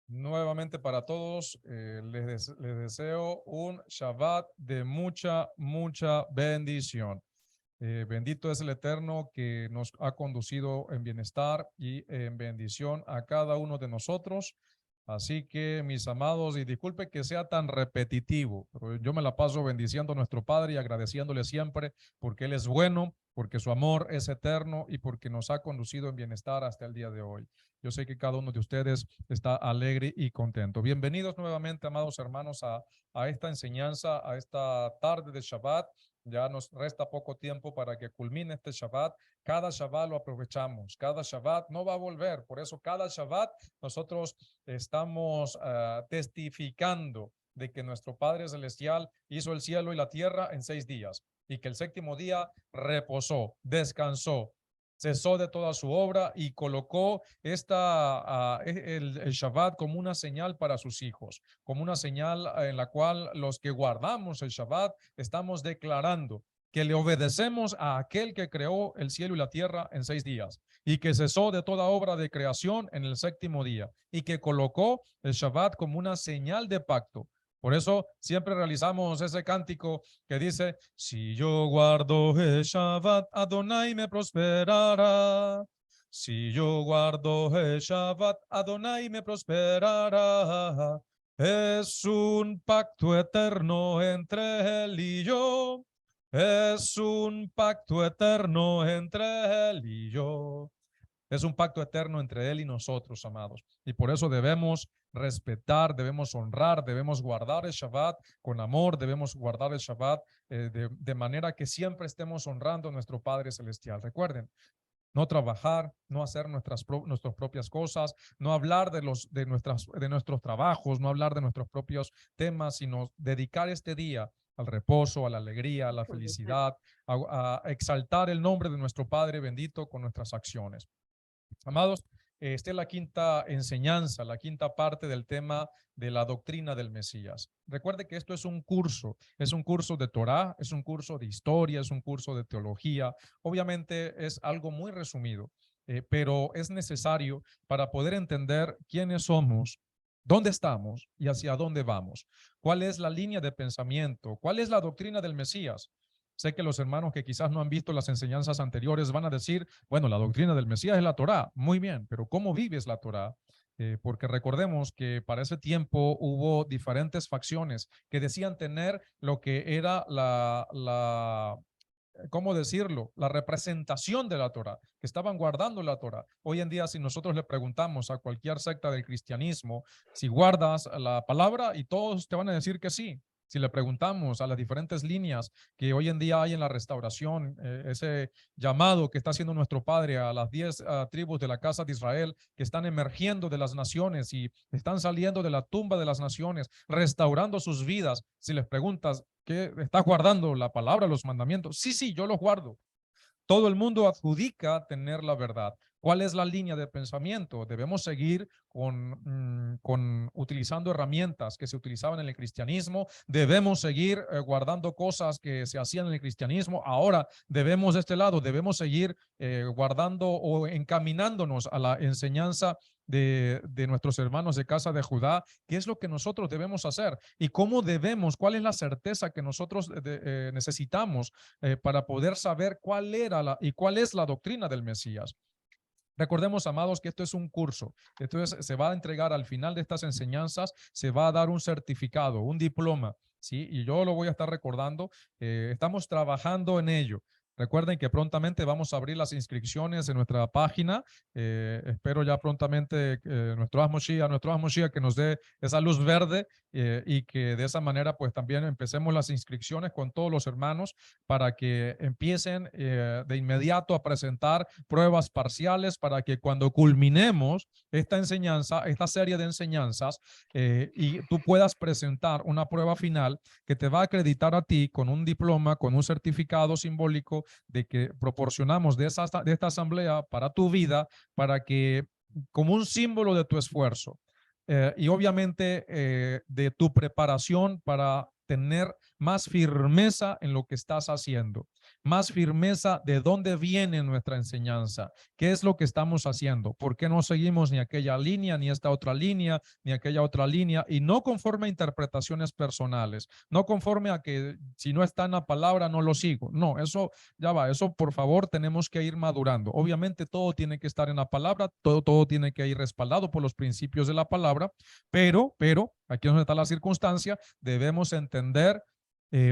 Nuevamente para todos, les deseo un Shabbat de mucha bendición. Bendito es el Eterno que nos ha conducido en bienestar y en bendición a cada uno de nosotros. Así que, mis amados, y disculpe que sea tan repetitivo, pero yo me la paso bendiciendo a nuestro Padre y agradeciéndole siempre porque Él es bueno, porque su amor es eterno y porque nos ha conducido en bienestar hasta el día de hoy. Yo sé que cada uno de ustedes está alegre y contento. Bienvenidos nuevamente, amados hermanos, a esta enseñanza, a esta tarde de Shabbat. Ya nos resta poco tiempo para que culmine este Shabbat. Cada Shabbat lo aprovechamos. Cada Shabbat no va a volver. Por eso cada Shabbat nosotros estamos testificando de que nuestro Padre Celestial hizo el cielo y la tierra en 6 días y que el séptimo día reposó, descansó, cesó de toda su obra y colocó el Shabbat como una señal para sus hijos, como una señal en la cual los que guardamos el Shabbat estamos declarando que le obedecemos a aquel que creó el cielo y la tierra en 6 días y que cesó de toda obra de creación en el séptimo día y que colocó el Shabbat como una señal de pacto. Por eso siempre realizamos ese cántico que dice, si yo guardo el Shabbat, Adonai me prosperará. Si yo guardo el Shabbat, Adonai me prosperará. Es un pacto eterno entre él y yo. Es un pacto eterno entre él y yo. Es un pacto eterno entre Él y nosotros, amados. Y por eso debemos respetar, debemos honrar, debemos guardar el Shabbat con amor, debemos guardar el Shabbat de manera que siempre estemos honrando a nuestro Padre Celestial. Recuerden, no trabajar, no hacer nuestras propias cosas, no hablar de nuestros trabajos, no hablar de nuestros propios temas, sino dedicar este día al reposo, a la alegría, a la felicidad, a exaltar el nombre de nuestro Padre bendito con nuestras acciones. Amados, esta es la quinta enseñanza, la quinta parte del tema de la doctrina del Mesías. Recuerde que esto es un curso de Torá, es un curso de historia, es un curso de teología. Obviamente es algo muy resumido, pero es necesario para poder entender quiénes somos, dónde estamos y hacia dónde vamos. ¿Cuál es la línea de pensamiento? ¿Cuál es la doctrina del Mesías? Sé que los hermanos que quizás no han visto las enseñanzas anteriores van a decir, bueno, la doctrina del Mesías es la Torá. Muy bien, pero ¿cómo vives la Torá? Porque recordemos que para ese tiempo hubo diferentes facciones que decían tener lo que era ¿cómo decirlo? La representación de la Torá, que estaban guardando la Torá. Hoy en día, si nosotros le preguntamos a cualquier secta del cristianismo si guardas la palabra, y todos te van a decir que sí. Si le preguntamos a las diferentes líneas que hoy en día hay en la restauración, ese llamado que está haciendo nuestro Padre a las 10 tribus de la casa de Israel que están emergiendo de las naciones y están saliendo de la tumba de las naciones, restaurando sus vidas, si les preguntas, ¿qué estás guardando? La palabra, los mandamientos. Sí, sí, yo los guardo. Todo el mundo adjudica tener la verdad. ¿Cuál es la línea de pensamiento? Debemos seguir con utilizando herramientas que se utilizaban en el cristianismo. Debemos seguir guardando cosas que se hacían en el cristianismo. Ahora debemos de este lado, debemos seguir guardando o encaminándonos a la enseñanza de nuestros hermanos de casa de Judá. ¿Qué es lo que nosotros debemos hacer? ¿Y cómo debemos? ¿Cuál es la certeza que nosotros necesitamos para poder saber cuál era y cuál es la doctrina del Mesías? Recordemos, amados, que esto es un curso. Entonces, se va a entregar al final de estas enseñanzas, se va a dar un certificado, un diploma, ¿sí? Y yo lo voy a estar recordando. Estamos trabajando en ello. Recuerden que prontamente vamos a abrir las inscripciones en nuestra página. Espero ya prontamente nuestro Asmoshia que nos dé esa luz verde y que de esa manera pues también empecemos las inscripciones con todos los hermanos para que empiecen de inmediato a presentar pruebas parciales para que cuando culminemos esta enseñanza, esta serie de enseñanzas y tú puedas presentar una prueba final que te va a acreditar a ti con un diploma, con un certificado simbólico de que proporcionamos de esta asamblea para tu vida, para que como un símbolo de tu esfuerzo y obviamente de tu preparación para tener más firmeza en lo que estás haciendo, más firmeza de dónde viene nuestra enseñanza, qué es lo que estamos haciendo, por qué no seguimos ni aquella línea, ni esta otra línea, ni aquella otra línea, y no conforme a interpretaciones personales, no conforme a que si no está en la palabra no lo sigo. No, eso ya va, eso por favor tenemos que ir madurando. Obviamente todo tiene que estar en la palabra, todo tiene que ir respaldado por los principios de la palabra, pero, aquí es donde está la circunstancia, debemos entender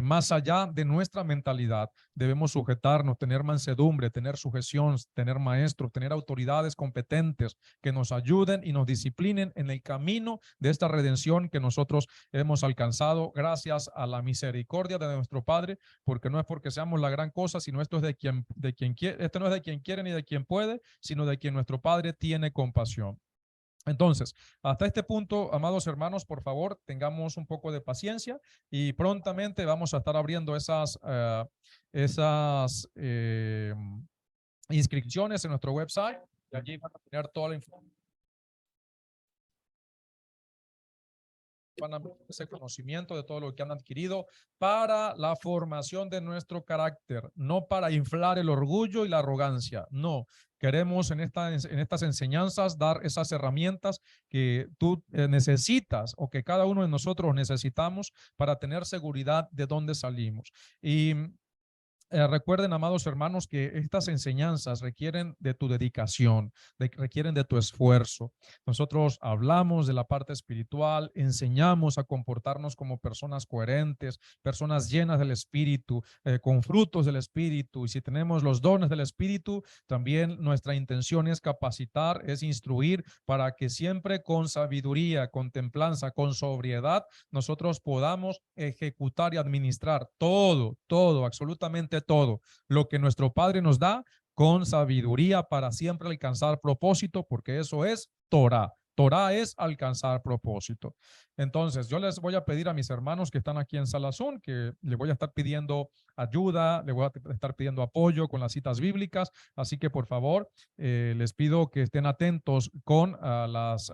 más allá de nuestra mentalidad, debemos sujetarnos, tener mansedumbre, tener sujeción, tener maestros, tener autoridades competentes que nos ayuden y nos disciplinen en el camino de esta redención que nosotros hemos alcanzado gracias a la misericordia de nuestro Padre, porque no es porque seamos la gran cosa, sino esto es de quien quiere, esto no es de quien quiere ni de quien puede, sino de quien nuestro Padre tiene compasión. Entonces, hasta este punto, amados hermanos, por favor, tengamos un poco de paciencia y prontamente vamos a estar abriendo esas inscripciones en nuestro website y allí van a tener toda la información. Van a tener ese conocimiento de todo lo que han adquirido para la formación de nuestro carácter, no para inflar el orgullo y la arrogancia. No, queremos en estas enseñanzas dar esas herramientas que tú necesitas o que cada uno de nosotros necesitamos para tener seguridad de dónde salimos. Y recuerden, amados hermanos, que estas enseñanzas requieren de tu dedicación, requieren de tu esfuerzo. Nosotros hablamos de la parte espiritual, enseñamos a comportarnos como personas coherentes, personas llenas del Espíritu, con frutos del Espíritu. Y si tenemos los dones del Espíritu, también nuestra intención es capacitar, es instruir para que siempre con sabiduría, con templanza, con sobriedad, nosotros podamos ejecutar y administrar todo, absolutamente todo lo que nuestro Padre nos da con sabiduría para siempre alcanzar propósito, porque eso es Torah. Torah es alcanzar propósito. Entonces, yo les voy a pedir a mis hermanos que están aquí en Salazón, que les voy a estar pidiendo ayuda, les voy a estar pidiendo apoyo con las citas bíblicas, así que por favor, les pido que estén atentos con las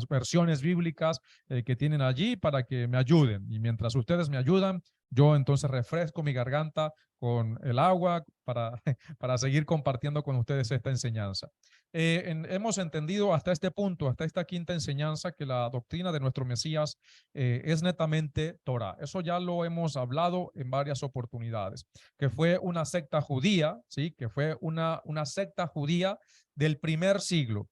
versiones bíblicas que tienen allí para que me ayuden. Y mientras ustedes me ayudan, yo entonces refresco mi garganta con el agua para seguir compartiendo con ustedes esta enseñanza. Hemos entendido hasta este punto, hasta esta quinta enseñanza, que la doctrina de nuestro Mesías es netamente Torah. Eso ya lo hemos hablado en varias oportunidades, que fue una secta judía, ¿sí? Que fue una secta judía del primer siglo,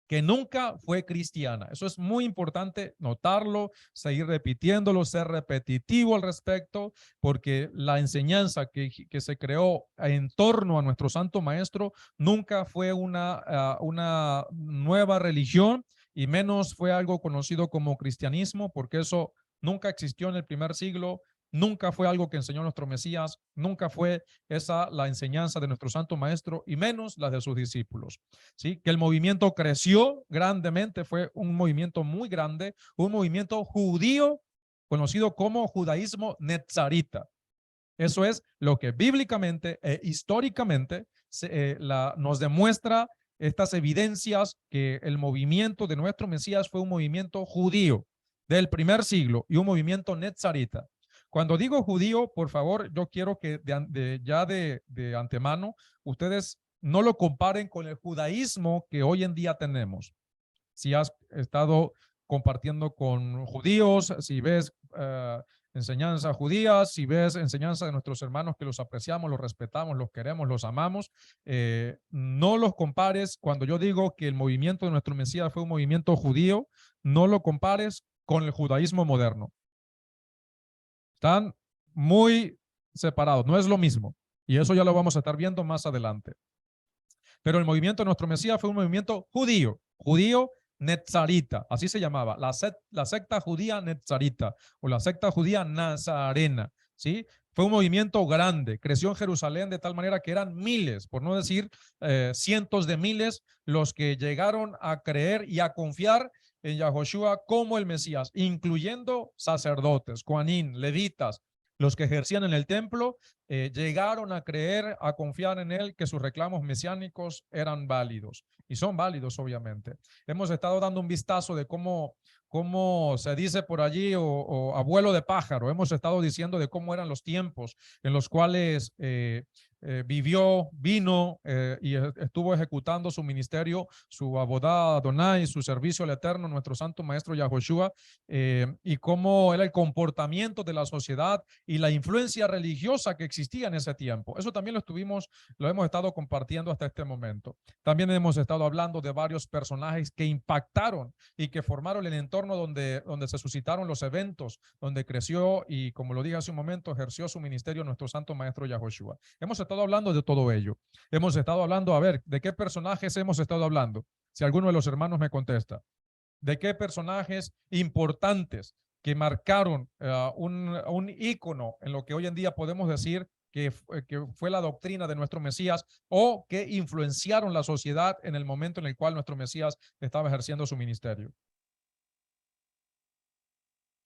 que nunca fue cristiana. Eso es muy importante notarlo, seguir repitiéndolo, ser repetitivo al respecto, porque la enseñanza que se creó en torno a nuestro Santo Maestro nunca fue una nueva religión, y menos fue algo conocido como cristianismo, porque eso nunca existió en el primer siglo. Nunca fue algo que enseñó nuestro Mesías, nunca fue esa la enseñanza de nuestro Santo Maestro, y menos la de sus discípulos. ¿Sí? Que el movimiento creció grandemente, fue un movimiento muy grande, un movimiento judío conocido como judaísmo netzarita. Eso es lo que bíblicamente e históricamente nos demuestra estas evidencias, que el movimiento de nuestro Mesías fue un movimiento judío del primer siglo y un movimiento netzarita. Cuando digo judío, por favor, yo quiero que de antemano ustedes no lo comparen con el judaísmo que hoy en día tenemos. Si has estado compartiendo con judíos, si ves enseñanzas judías, si ves enseñanza de nuestros hermanos que los apreciamos, los respetamos, los queremos, los amamos, no los compares. Cuando yo digo que el movimiento de nuestro Mesías fue un movimiento judío, no lo compares con el judaísmo moderno. Están muy separados, no es lo mismo. Y eso ya lo vamos a estar viendo más adelante. Pero el movimiento de nuestro Mesías fue un movimiento judío netzarita, así se llamaba, la secta judía netzarita o la secta judía nazarena, ¿sí? Fue un movimiento grande, creció en Jerusalén de tal manera que eran miles, por no decir cientos de miles, los que llegaron a creer y a confiar en Yahoshua como el Mesías, incluyendo sacerdotes, coanín, levitas, los que ejercían en el templo, llegaron a creer, a confiar en él, que sus reclamos mesiánicos eran válidos. Y son válidos, obviamente. Hemos estado dando un vistazo de cómo se dice por allí, o abuelo de pájaro. Hemos estado diciendo de cómo eran los tiempos en los cuales vino y estuvo ejecutando su ministerio, su abodá Adonai, su servicio al Eterno, nuestro santo maestro Yahushua, y cómo era el comportamiento de la sociedad y la influencia religiosa que existía en ese tiempo. Eso también lo hemos estado compartiendo hasta este momento. También hemos estado hablando de varios personajes que impactaron y que formaron el entorno donde se suscitaron los eventos, donde creció y, como lo dije hace un momento, ejerció su ministerio nuestro santo maestro Yahushua. Hemos estado hablando de todo ello. Hemos estado hablando, a ver, ¿de qué personajes hemos estado hablando? Si alguno de los hermanos me contesta. ¿De qué personajes importantes que marcaron un ícono en lo que hoy en día podemos decir que fue la doctrina de nuestro Mesías, o que influenciaron la sociedad en el momento en el cual nuestro Mesías estaba ejerciendo su ministerio?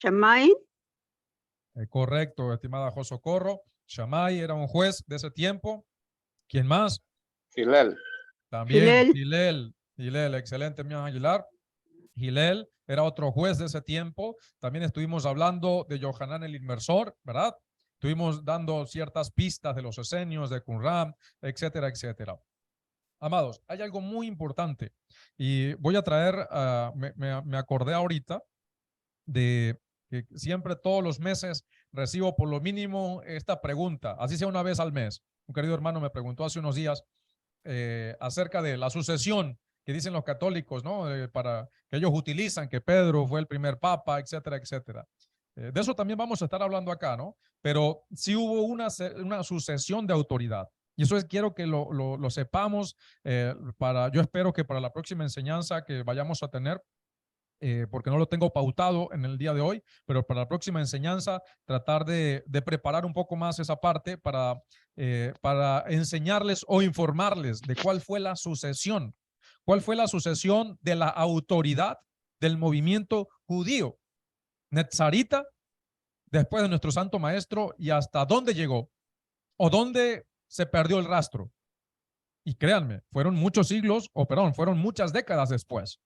Shammai, Correcto, estimada Josocorro. Shammai era un juez de ese tiempo. ¿Quién más? Gilel. También Hillel, Hillel, excelente, mi Aguilar. Hillel era otro juez de ese tiempo. También estuvimos hablando de Johanán el Inmersor, ¿verdad? Estuvimos dando ciertas pistas de los esenios, de Qumran, etcétera, etcétera. Amados, hay algo muy importante y voy a traer, me acordé ahorita de que siempre todos los meses recibo por lo mínimo esta pregunta, así sea una vez al mes. Un querido hermano me preguntó hace unos días acerca de la sucesión que dicen los católicos, ¿no? Para que ellos utilizan, que Pedro fue el primer papa, etcétera, etcétera. De eso también vamos a estar hablando acá, ¿no? Pero sí hubo una sucesión de autoridad. Y eso quiero que lo sepamos. Yo espero que para la próxima enseñanza que vayamos a tener, porque no lo tengo pautado en el día de hoy, pero para la próxima enseñanza tratar de preparar un poco más esa parte para enseñarles o informarles de cuál fue la sucesión de la autoridad del movimiento judío netzarita después de nuestro santo maestro, y hasta dónde llegó o dónde se perdió el rastro. Y créanme, fueron muchos siglos, fueron muchas décadas después.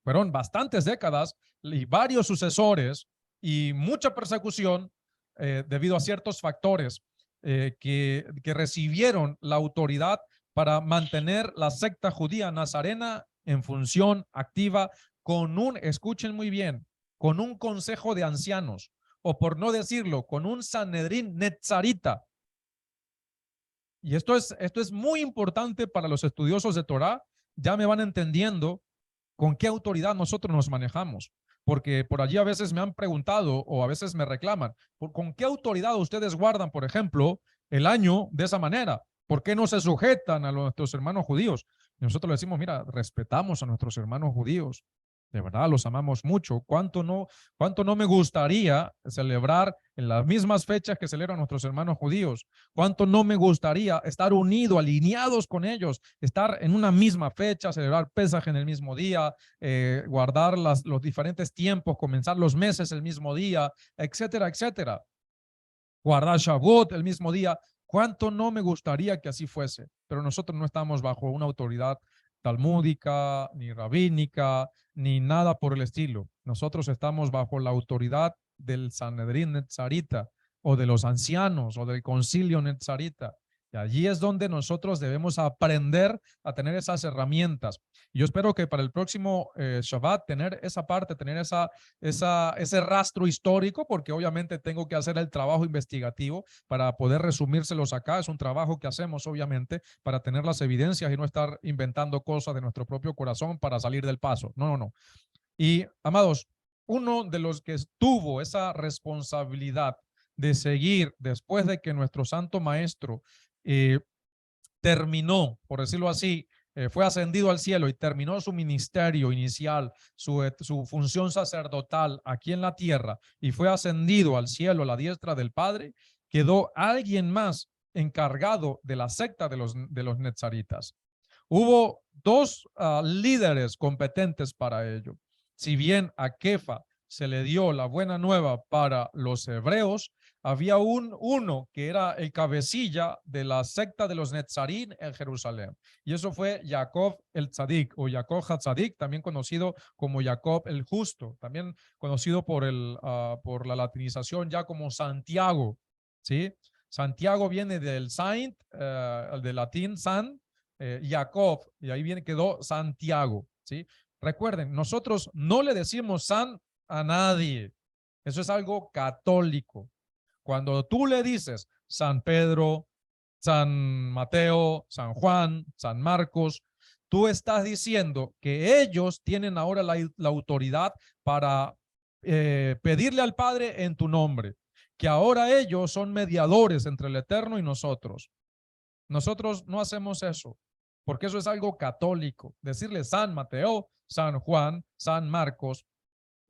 Fueron bastantes décadas y varios sucesores y mucha persecución debido a ciertos factores que recibieron la autoridad para mantener la secta judía nazarena en función activa escuchen muy bien, con un consejo de ancianos, o por no decirlo, con un Sanedrín netzarita. Y esto es muy importante para los estudiosos de Torah. Ya me van entendiendo con qué autoridad nosotros nos manejamos, porque por allí a veces me han preguntado o a veces me reclaman, ¿con qué autoridad ustedes guardan, por ejemplo, el año de esa manera? ¿Por qué no se sujetan a nuestros hermanos judíos? Y nosotros le decimos, mira, respetamos a nuestros hermanos judíos, de verdad los amamos mucho. ¿Cuánto no me gustaría celebrar en las mismas fechas que celebran nuestros hermanos judíos? ¿Cuánto no me gustaría estar unido, alineados con ellos, estar en una misma fecha, celebrar Pesaj en el mismo día, guardar los diferentes tiempos, comenzar los meses el mismo día, etcétera, etcétera? Guardar Shavuot el mismo día. ¿Cuánto no me gustaría que así fuese? Pero nosotros no estamos bajo una autoridad talmúdica, ni rabínica, ni nada por el estilo. Nosotros estamos bajo la autoridad del Sanedrín Netzarita, o de los ancianos, o del concilio Netzarita. Y allí es donde nosotros debemos aprender a tener esas herramientas. Yo espero que para el próximo Shabbat tener esa parte, tener ese rastro histórico, porque obviamente tengo que hacer el trabajo investigativo para poder resumírselos acá. Es un trabajo que hacemos obviamente para tener las evidencias y no estar inventando cosas de nuestro propio corazón para salir del paso. No, no, no. Y amados, uno de los que tuvo esa responsabilidad de seguir después de que nuestro santo maestro terminó, por decirlo así, fue ascendido al cielo y terminó su ministerio inicial, su función sacerdotal aquí en la tierra, y fue ascendido al cielo a la diestra del Padre, quedó alguien más encargado de la secta de los netzaritas. Hubo dos líderes competentes para ello. Si bien a Kefa se le dio la buena nueva para los hebreos, había uno que era el cabecilla de la secta de los Netzarín en Jerusalén. Y eso fue Jacob el Tzadik o Jacob HaTzadik, también conocido como Jacob el Justo, también conocido por la latinización ya como Santiago, ¿sí? Santiago viene del Saint, del latín San, Jacob, y ahí viene, quedó Santiago, ¿sí? Recuerden, nosotros no le decimos San a nadie. Eso es algo católico. Cuando tú le dices San Pedro, San Mateo, San Juan, San Marcos, tú estás diciendo que ellos tienen ahora la autoridad para pedirle al Padre en tu nombre, que ahora ellos son mediadores entre el Eterno y nosotros. Nosotros no hacemos eso, porque eso es algo católico. Decirle San Mateo, San Juan, San Marcos,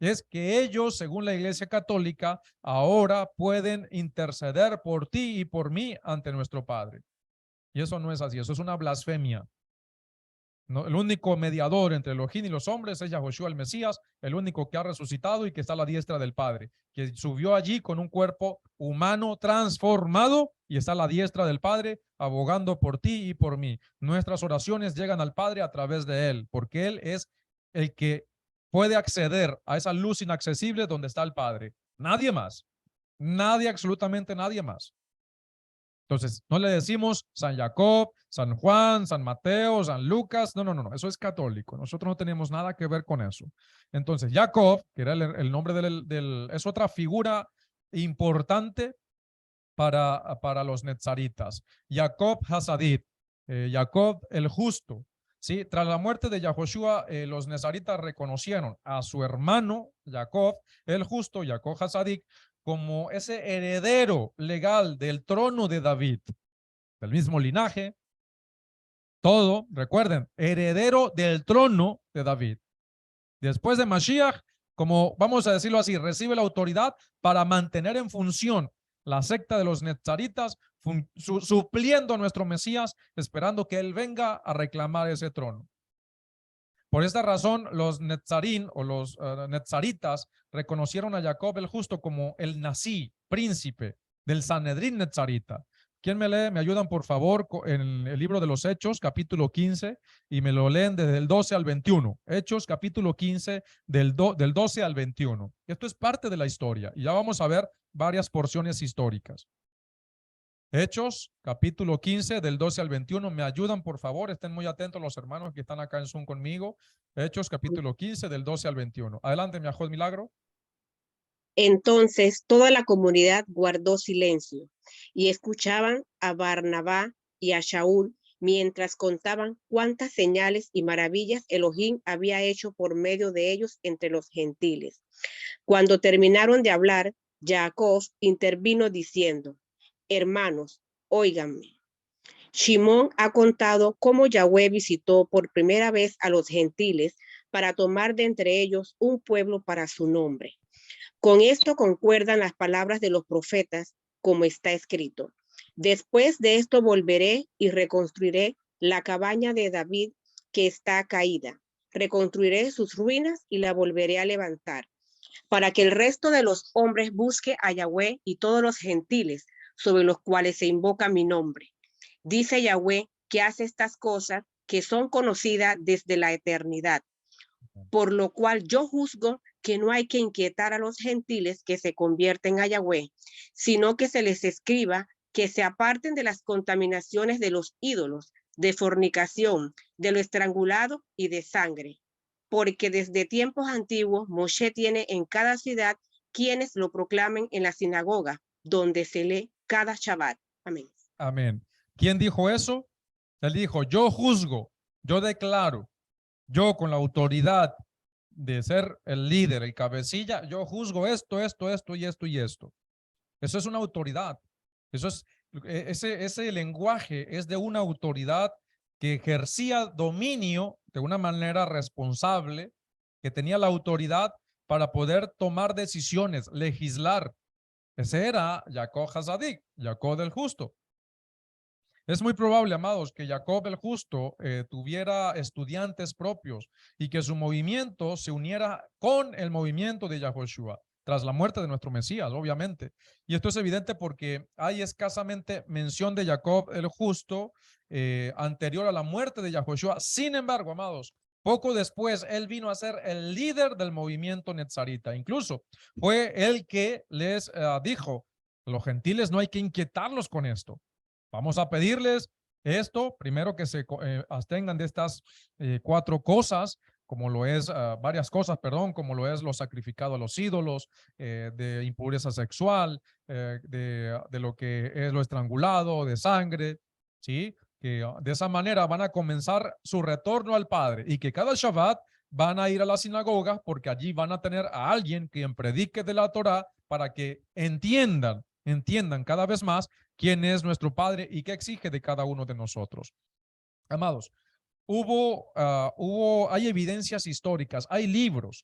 es que ellos, según la Iglesia Católica, ahora pueden interceder por ti y por mí ante nuestro Padre. Y eso no es así, eso es una blasfemia. No, el único mediador entre Elohim y los hombres es Yahoshua el Mesías, el único que ha resucitado y que está a la diestra del Padre, que subió allí con un cuerpo humano transformado y está a la diestra del Padre, abogando por ti y por mí. Nuestras oraciones llegan al Padre a través de Él, porque Él es el que puede acceder a esa luz inaccesible donde está el Padre. Nadie más. Nadie, absolutamente nadie más. Entonces, no le decimos San Jacob, San Juan, San Mateo, San Lucas. No, no, no, no. Eso es católico. Nosotros no tenemos nada que ver con eso. Entonces, Jacob, que era el nombre es otra figura importante para los netzaritas. Jacob Hasadit, Jacob el justo. ¿Sí? Tras la muerte de Yahoshua, los nezaritas reconocieron a su hermano Jacob el justo, Jacob Hasadik, como ese heredero legal del trono de David, del mismo linaje, todo, recuerden, heredero del trono de David. Después de Mashiach, como vamos a decirlo así, recibe la autoridad para mantener en función la secta de los netzaritas, supliendo a nuestro Mesías, esperando que él venga a reclamar ese trono. Por esta razón, los netzarín o los netzaritas reconocieron a Jacob el justo como el Nasí, príncipe del Sanedrín netzarita. ¿Quién me lee? Me ayudan, por favor, en el libro de los Hechos, capítulo 15, y me lo leen desde el 12 al 21. Hechos, capítulo 15, del 12 al 21. Esto es parte de la historia, y ya vamos a ver varias porciones históricas. Hechos, capítulo 15, del 12 al 21. Me ayudan, por favor. Estén muy atentos los hermanos que están acá en Zoom conmigo. Hechos, capítulo 15, del 12 al 21. Adelante, mi Ajod Milagro. Entonces toda la comunidad guardó silencio y escuchaban a Barnabá y a Shaul mientras contaban cuántas señales y maravillas Elohim había hecho por medio de ellos entre los gentiles. Cuando terminaron de hablar, Jacob intervino diciendo: hermanos, óiganme. Shimón ha contado cómo Yahweh visitó por primera vez a los gentiles para tomar de entre ellos un pueblo para su nombre. Con esto concuerdan las palabras de los profetas, como está escrito: después de esto volveré y reconstruiré la cabaña de David que está caída. Reconstruiré sus ruinas y la volveré a levantar, para que el resto de los hombres busque a Yahweh y todos los gentiles sobre los cuales se invoca mi nombre. Dice Yahweh que hace estas cosas que son conocidas desde la eternidad, por lo cual yo juzgo que no hay que inquietar a los gentiles que se convierten a Yahweh, sino que se les escriba que se aparten de las contaminaciones de los ídolos, de fornicación, de lo estrangulado y de sangre. Porque desde tiempos antiguos Moshe tiene en cada ciudad quienes lo proclamen en la sinagoga, donde se lee cada Shabbat. Amén. Amén. ¿Quién dijo eso? Él dijo, yo juzgo, yo declaro, yo con la autoridad de ser el líder, el cabecilla, yo juzgo esto y esto y esto. Eso es una autoridad. Eso es, ese lenguaje es de una autoridad que ejercía dominio de una manera responsable, que tenía la autoridad para poder tomar decisiones, legislar. Ese era Jacob Hasadik, Jacob el justo. Es muy probable, amados, que Jacob el justo tuviera estudiantes propios y que su movimiento se uniera con el movimiento de Yahoshua. tras la muerte de nuestro Mesías, obviamente. Y esto es evidente porque hay escasamente mención de Jacob el justo anterior a la muerte de Yahoshua. Sin embargo, amados, poco después él vino a ser el líder del movimiento netzarita. Incluso fue el que les dijo, los gentiles no hay que inquietarlos con esto. Vamos a pedirles esto, primero que se abstengan de estas cuatro cosas, como lo es varias cosas, perdón, como lo es lo sacrificado a los ídolos, de impureza sexual, de lo que es lo estrangulado, de sangre, ¿sí? Que de esa manera van a comenzar su retorno al Padre y que cada Shabbat van a ir a la sinagoga porque allí van a tener a alguien quien predique de la Torá para que entiendan cada vez más quién es nuestro Padre y qué exige de cada uno de nosotros. Amados, hay evidencias históricas, hay libros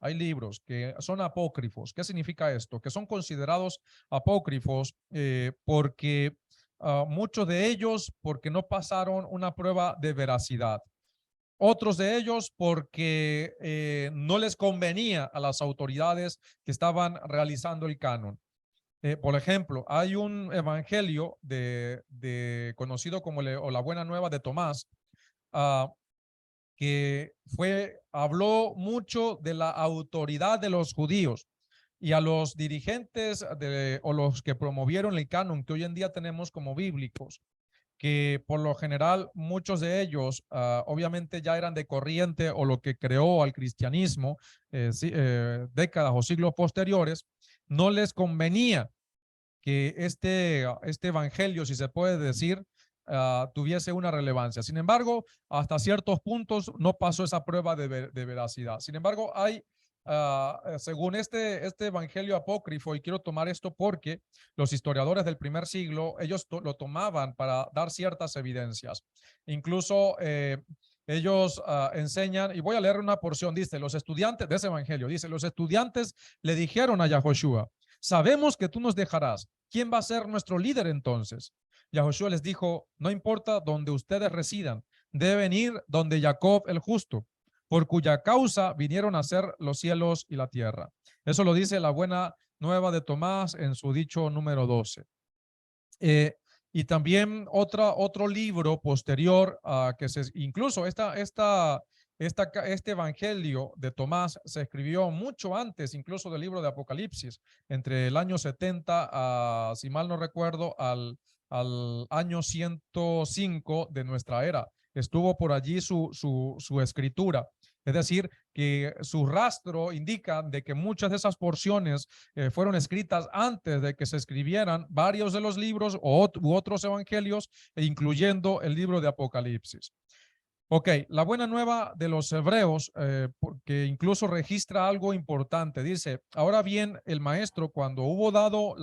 que son apócrifos. ¿Qué significa esto? Que son considerados apócrifos porque muchos de ellos porque no pasaron una prueba de veracidad. Otros de ellos porque no les convenía a las autoridades que estaban realizando el canon. Por ejemplo, hay un evangelio conocido como o la Buena Nueva de Tomás, que habló mucho de la autoridad de los judíos y a los dirigentes o los que promovieron el canon que hoy en día tenemos como bíblicos, que por lo general muchos de ellos obviamente ya eran de corriente o lo que creó al cristianismo décadas o siglos posteriores, no les convenía que este evangelio, si se puede decir, tuviese una relevancia. Sin embargo, hasta ciertos puntos no pasó esa prueba de veracidad. Sin embargo, hay, según este evangelio apócrifo, y quiero tomar esto porque los historiadores del primer siglo, ellos lo tomaban para dar ciertas evidencias. Incluso ellos enseñan, y voy a leer una porción, dice, los estudiantes de ese evangelio, dice, los estudiantes le dijeron a Yahoshua, sabemos que tú nos dejarás. ¿Quién va a ser nuestro líder entonces? Yahoshua les dijo, no importa donde ustedes residan, deben ir donde Jacob el justo, por cuya causa vinieron a ser los cielos y la tierra. Eso lo dice la Buena Nueva de Tomás en su dicho número 12. Y también otro libro posterior que incluso este evangelio de Tomás se escribió mucho antes, incluso del libro de Apocalipsis, entre el año 70, si mal no recuerdo, al año 105 de nuestra era. Estuvo por allí su escritura. Es decir, que su rastro indica de que muchas de esas porciones fueron escritas antes de que se escribieran varios de los libros u otros evangelios, incluyendo el libro de Apocalipsis. Ok, la Buena Nueva de los Hebreos, porque incluso registra algo importante. Dice, ahora bien, el maestro, cuando hubo dado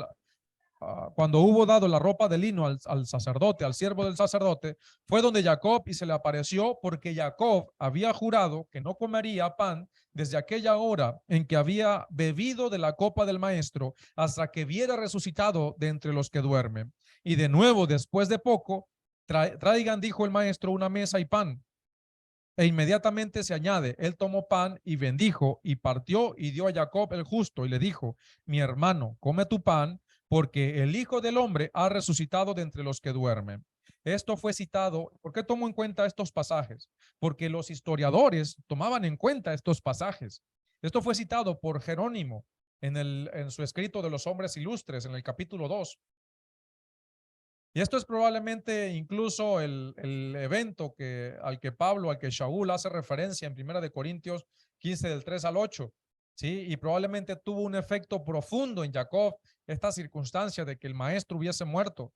la ropa de lino al sacerdote, al siervo del sacerdote, fue donde Jacob y se le apareció porque Jacob había jurado que no comería pan desde aquella hora en que había bebido de la copa del maestro hasta que viera resucitado de entre los que duermen. Y de nuevo, después de poco, traigan, dijo el maestro, una mesa y pan. E inmediatamente se añade, él tomó pan y bendijo y partió y dio a Jacob el justo y le dijo, mi hermano, come tu pan porque el Hijo del Hombre ha resucitado de entre los que duermen. Esto fue citado. ¿Por qué tomo en cuenta estos pasajes? Porque los historiadores tomaban en cuenta estos pasajes. Esto fue citado por Jerónimo en su escrito de los hombres ilustres en el capítulo 2. Y esto es probablemente incluso el evento al que Shaul hace referencia en 1 Corintios 15 del 3 al 8. ¿Sí? Y probablemente tuvo un efecto profundo en Jacob esta circunstancia de que el maestro hubiese muerto.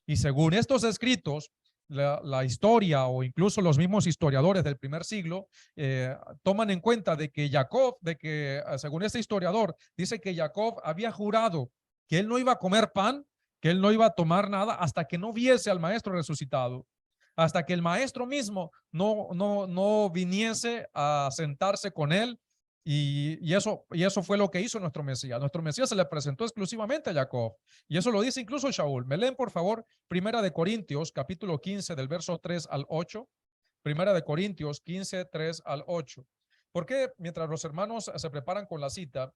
Y según estos escritos, la historia o incluso los mismos historiadores del primer siglo toman en cuenta de que Jacob, según este historiador, dice que Jacob había jurado que él no iba a comer pan, que él no iba a tomar nada hasta que no viese al maestro resucitado, hasta que el maestro mismo no viniese a sentarse con él. Y eso fue lo que hizo nuestro Mesías. Nuestro Mesías se le presentó exclusivamente a Jacob. Y eso lo dice incluso Shaul. Me leen, por favor, 1 Corintios, capítulo 15, del verso 3 al 8. 1 Corintios 15, 3 al 8. ¿Por qué, mientras los hermanos se preparan con la cita,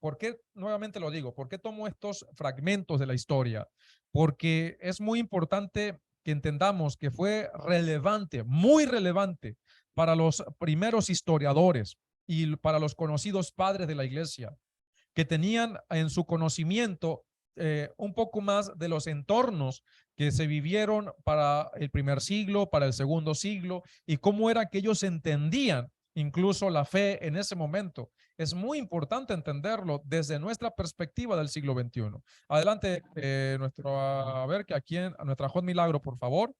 por qué, nuevamente lo digo, por qué tomo estos fragmentos de la historia? Porque es muy importante que entendamos que fue relevante, muy relevante para los primeros historiadores y para los conocidos padres de la iglesia, que tenían en su conocimiento un poco más de los entornos que se vivieron para el primer siglo, para el segundo siglo, y cómo era que ellos entendían incluso la fe en ese momento. Es muy importante entenderlo desde nuestra perspectiva del siglo XXI. Adelante, a ver, que aquí a nuestra Juan Milagro, por favor.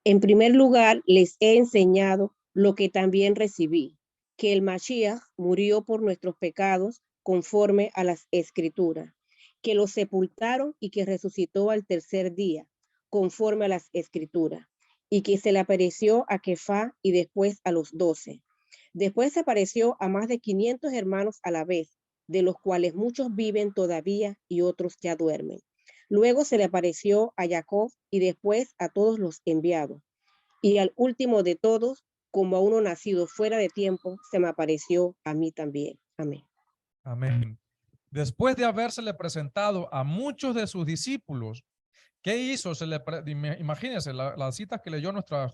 En primer lugar, les he enseñado lo que también recibí, que el Mashiach murió por nuestros pecados conforme a las Escrituras, que lo sepultaron y que resucitó al tercer día, conforme a las Escrituras, y que se le apareció a Kefá y después a los 12. Después se apareció a más de 500 hermanos a la vez, de los cuales muchos viven todavía y otros ya duermen. Luego se le apareció a Jacob y después a todos los enviados. Y al último de todos, como a uno nacido fuera de tiempo, se me apareció a mí también. Amén. Amén. Después de habérsele presentado a muchos de sus discípulos, ¿qué hizo? Imagínense, las citas que leyó nuestra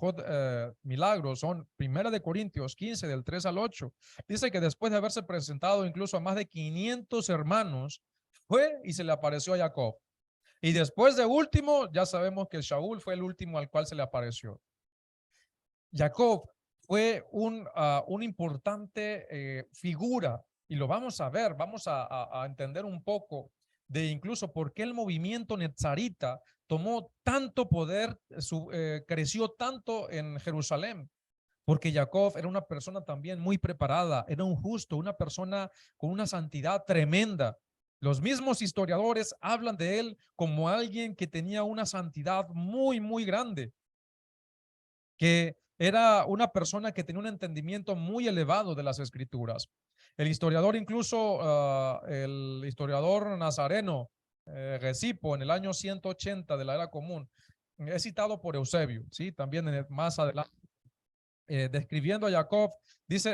Milagro son 1 de Corintios 15, del 3 al 8. Dice que después de haberse presentado incluso a más de 500 hermanos, fue y se le apareció a Jacob. Y después de último, ya sabemos que Shaul fue el último al cual se le apareció. Jacob fue una importante figura, y lo vamos a ver, vamos a entender un poco de incluso por qué el movimiento netzarita tomó tanto poder, creció tanto en Jerusalén, porque Jacob era una persona también muy preparada, era un justo, una persona con una santidad tremenda. Los mismos historiadores hablan de él como alguien que tenía una santidad muy, muy grande, que era una persona que tenía un entendimiento muy elevado de las escrituras. El historiador, incluso el historiador nazareno, Recipo, en el año 180 de la era común, es citado por Eusebio, ¿sí? También más adelante, describiendo a Jacob,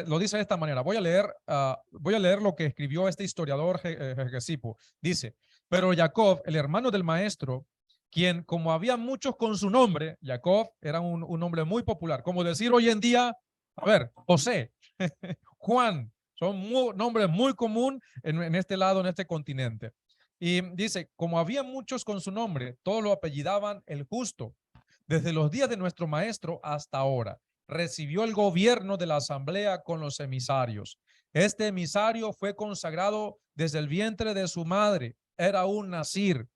lo dice de esta manera. Voy a leer lo que escribió este historiador Recipo. Dice: pero Jacob, el hermano del maestro, quien, como había muchos con su nombre, Jacob era un nombre muy popular, como decir hoy en día, a ver, José, Juan, son nombres muy común en este lado, en este continente. Y dice, como había muchos con su nombre, todos lo apellidaban el justo, desde los días de nuestro maestro hasta ahora. Recibió el gobierno de la asamblea con los emisarios. Este emisario fue consagrado desde el vientre de su madre, era un nazir,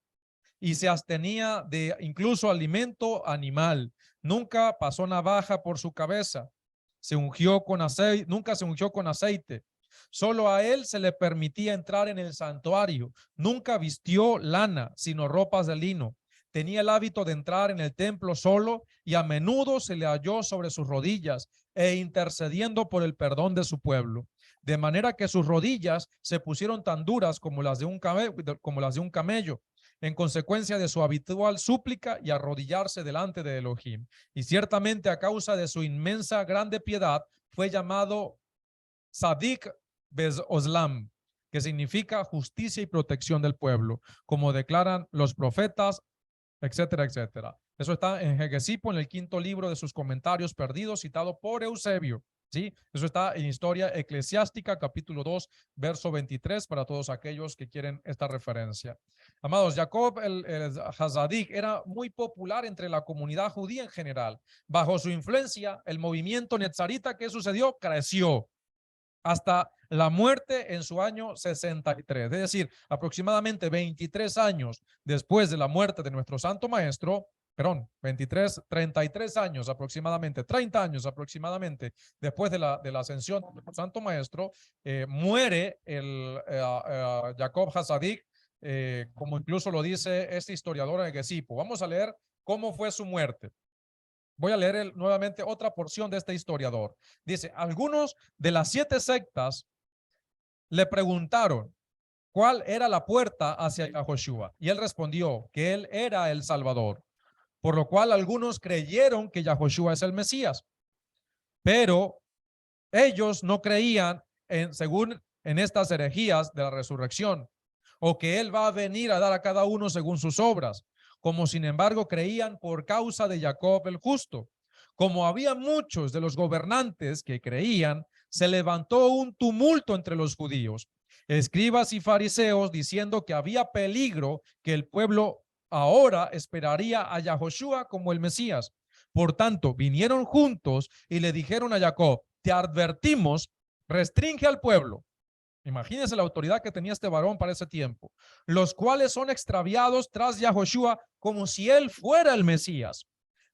y se abstenía de incluso alimento animal. Nunca pasó navaja por su cabeza. Se ungió con aceite, nunca se ungió con aceite. Solo a él se le permitía entrar en el santuario. Nunca vistió lana, sino ropas de lino. Tenía el hábito de entrar en el templo solo y a menudo se le halló sobre sus rodillas e intercediendo por el perdón de su pueblo. De manera que sus rodillas se pusieron tan duras como las de un camello, en consecuencia de su habitual súplica y arrodillarse delante de Elohim. Y ciertamente a causa de su inmensa grande piedad fue llamado Sadik Bez-Oslam, que significa justicia y protección del pueblo, como declaran los profetas, etcétera, etcétera. Eso está en Hegesipo, en el 5º libro de sus comentarios perdidos, citado por Eusebio. ¿Sí? Eso está en Historia Eclesiástica, capítulo 2, verso 23, para todos aquellos que quieren esta referencia. Amados, Jacob el Hazadik era muy popular entre la comunidad judía en general. Bajo su influencia, el movimiento netzarita, ¿qué sucedió? Creció hasta la muerte en su año 63, es decir, aproximadamente 23 años después de la muerte de nuestro santo maestro, 33 años aproximadamente, 30 años aproximadamente después de la ascensión del santo maestro, muere Jacob Hazadik, como incluso lo dice este historiador de Gesipo. Vamos a leer cómo fue su muerte. Voy a leer nuevamente otra porción de este historiador. Dice, algunos de las 7 sectas le preguntaron cuál era la puerta hacia Yahoshua, y él respondió que él era el Salvador, por lo cual algunos creyeron que Yahoshua es el Mesías. Pero Ellos no creían según en estas herejías de la resurrección, o que él va a venir a dar a cada uno según sus obras, como sin embargo creían por causa de Jacob el justo. Como había muchos de los gobernantes que creían, se levantó un tumulto entre los judíos, escribas y fariseos, diciendo que había peligro, que el pueblo ahora esperaría a Yahoshua como el Mesías. Por tanto, vinieron juntos y le dijeron a Jacob: te advertimos, restringe al pueblo. Imagínense la autoridad que tenía este varón para ese tiempo, los cuales son extraviados tras Yahoshua como si él fuera el Mesías.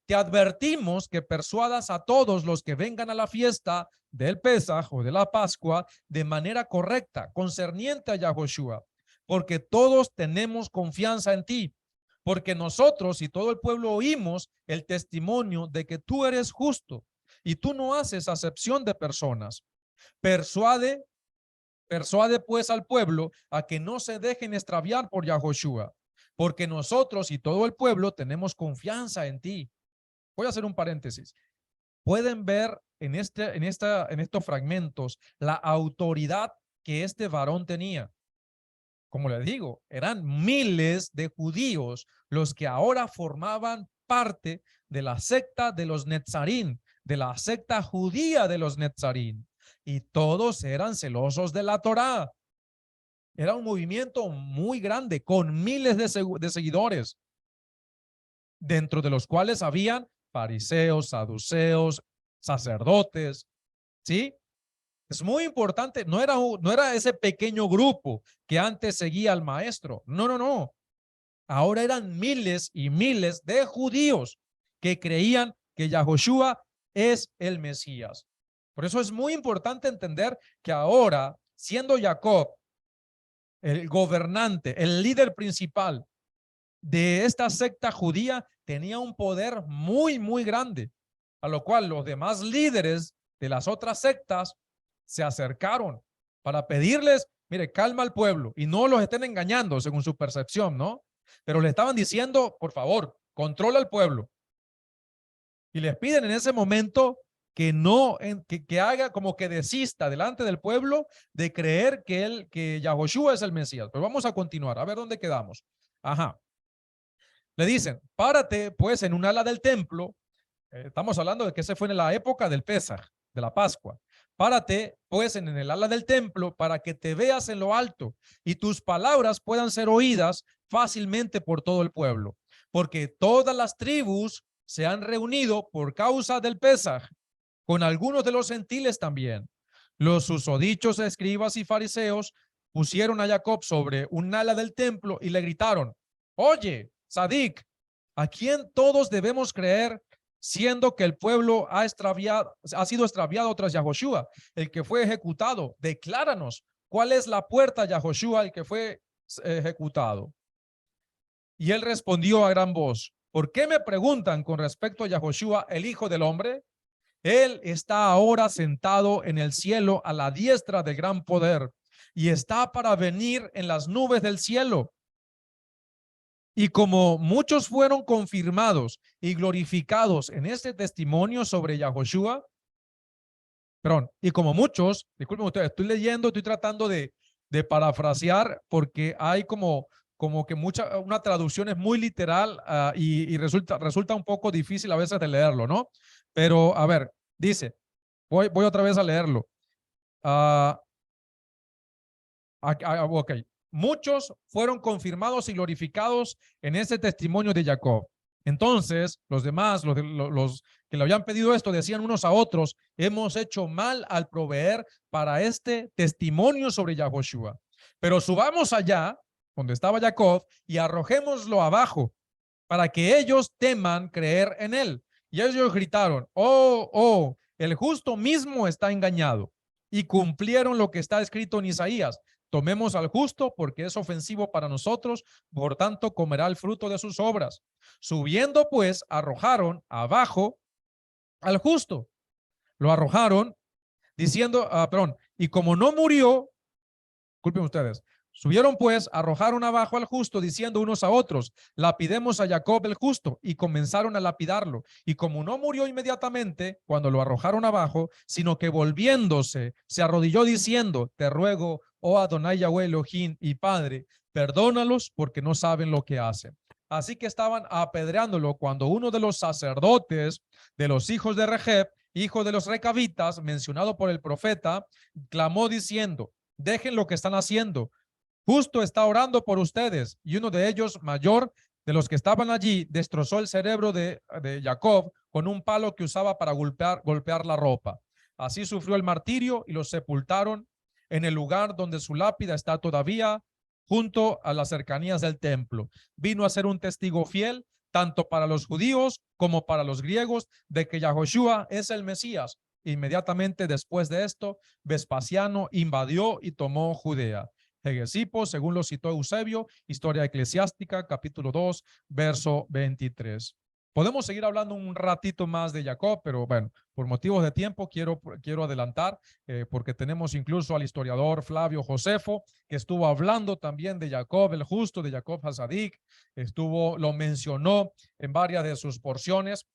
Te advertimos que persuadas a todos los que vengan a la fiesta del Pesaj o de la Pascua de manera correcta, concerniente a Yahoshua, porque todos tenemos confianza en ti, porque nosotros y todo el pueblo oímos el testimonio de que tú eres justo y tú no haces acepción de personas. Persuade pues al pueblo a que no se dejen extraviar por Yahoshua, porque nosotros y todo el pueblo tenemos confianza en ti. Voy a hacer un paréntesis. Pueden ver en estos fragmentos la autoridad que este varón tenía. Como les digo, eran miles de judíos los que ahora formaban parte de la secta de los Netzarín, de la secta judía de los Netzarín, y todos eran celosos de la Torá. Era un movimiento muy grande con miles de seguidores, dentro de los cuales habían fariseos, saduceos, sacerdotes, ¿sí? Es muy importante, no era ese pequeño grupo que antes seguía al maestro. No, no, no. Ahora eran miles y miles de judíos que creían que Yahoshua es el Mesías. Por eso es muy importante entender que ahora, siendo Jacob el gobernante, el líder principal de esta secta judía, tenía un poder muy, muy grande, a lo cual los demás líderes de las otras sectas se acercaron para pedirles: mire, calma al pueblo y no los estén engañando según su percepción, ¿no? Pero le estaban diciendo: por favor, controla al pueblo. Y les piden en ese momento que no, que haga como que desista delante del pueblo de creer que Yahoshua es el Mesías. Pero vamos a continuar, a ver dónde quedamos. Ajá. Le dicen: párate pues en un ala del templo. Estamos hablando de que se fue en la época del Pesaj, de la Pascua. Párate pues en el ala del templo para que te veas en lo alto y tus palabras puedan ser oídas fácilmente por todo el pueblo, porque todas las tribus se han reunido por causa del Pesaj, con algunos de los gentiles también. Los susodichos escribas y fariseos pusieron a Jacob sobre un ala del templo y le gritaron: oye, Sadik, ¿a quién todos debemos creer, siendo que el pueblo ha sido extraviado tras Yahoshua, el que fue ejecutado? Decláranos cuál es la puerta, Yahoshua, el que fue ejecutado. Y él respondió a gran voz: ¿por qué me preguntan con respecto a Yahoshua, el Hijo del Hombre? Él está ahora sentado en el cielo a la diestra de gran poder y está para venir en las nubes del cielo. Y como muchos fueron confirmados y glorificados en este testimonio sobre Yahoshua, perdón, y como muchos, disculpen ustedes, estoy leyendo, estoy tratando de parafrasear porque hay como que una traducción es muy literal y resulta un poco difícil a veces de leerlo, ¿no? Pero a ver, dice, voy otra vez a leerlo. Ok. Muchos fueron confirmados y glorificados en ese testimonio de Jacob. Entonces, los demás, los que le habían pedido esto, decían unos a otros: hemos hecho mal al proveer para este testimonio sobre Yahoshua. Pero subamos allá, donde estaba Jacob, y arrojémoslo abajo, para que ellos teman creer en él. Y ellos gritaron: oh, el justo mismo está engañado. Y cumplieron lo que está escrito en Isaías: tomemos al justo porque es ofensivo para nosotros, por tanto comerá el fruto de sus obras. Subiendo pues, arrojaron abajo al justo. Lo arrojaron diciendo, perdón, y como no murió, culpen ustedes, Subieron pues, arrojaron abajo al justo, diciendo unos a otros, lapidemos a Jacob el justo, y comenzaron a lapidarlo. Y como no murió inmediatamente cuando lo arrojaron abajo, sino que volviéndose, se arrodilló diciendo, te ruego, oh Adonai Yahweh Elohim y Padre, perdónalos porque no saben lo que hacen. Así que estaban apedreándolo cuando uno de los sacerdotes de los hijos de Regeb, hijo de los recabitas, mencionado por el profeta, clamó diciendo, dejen lo que están haciendo. Justo está orando por ustedes. Y uno de ellos, mayor de los que estaban allí, destrozó el cerebro de Jacob con un palo que usaba para golpear la ropa. Así sufrió el martirio y lo sepultaron en el lugar donde su lápida está todavía, junto a las cercanías del templo. Vino a ser un testigo fiel, tanto para los judíos como para los griegos, de que Yahoshua es el Mesías. Inmediatamente después de esto, Vespasiano invadió y tomó Judea. Hegesipo, según lo citó Eusebio, Historia Eclesiástica, capítulo 2, verso 23. Podemos seguir hablando un ratito más de Jacob, pero bueno, por motivos de tiempo quiero adelantar, porque tenemos incluso al historiador Flavio Josefo, que estuvo hablando también de Jacob el justo, de Jacob Hasadik, lo mencionó en varias de sus porciones.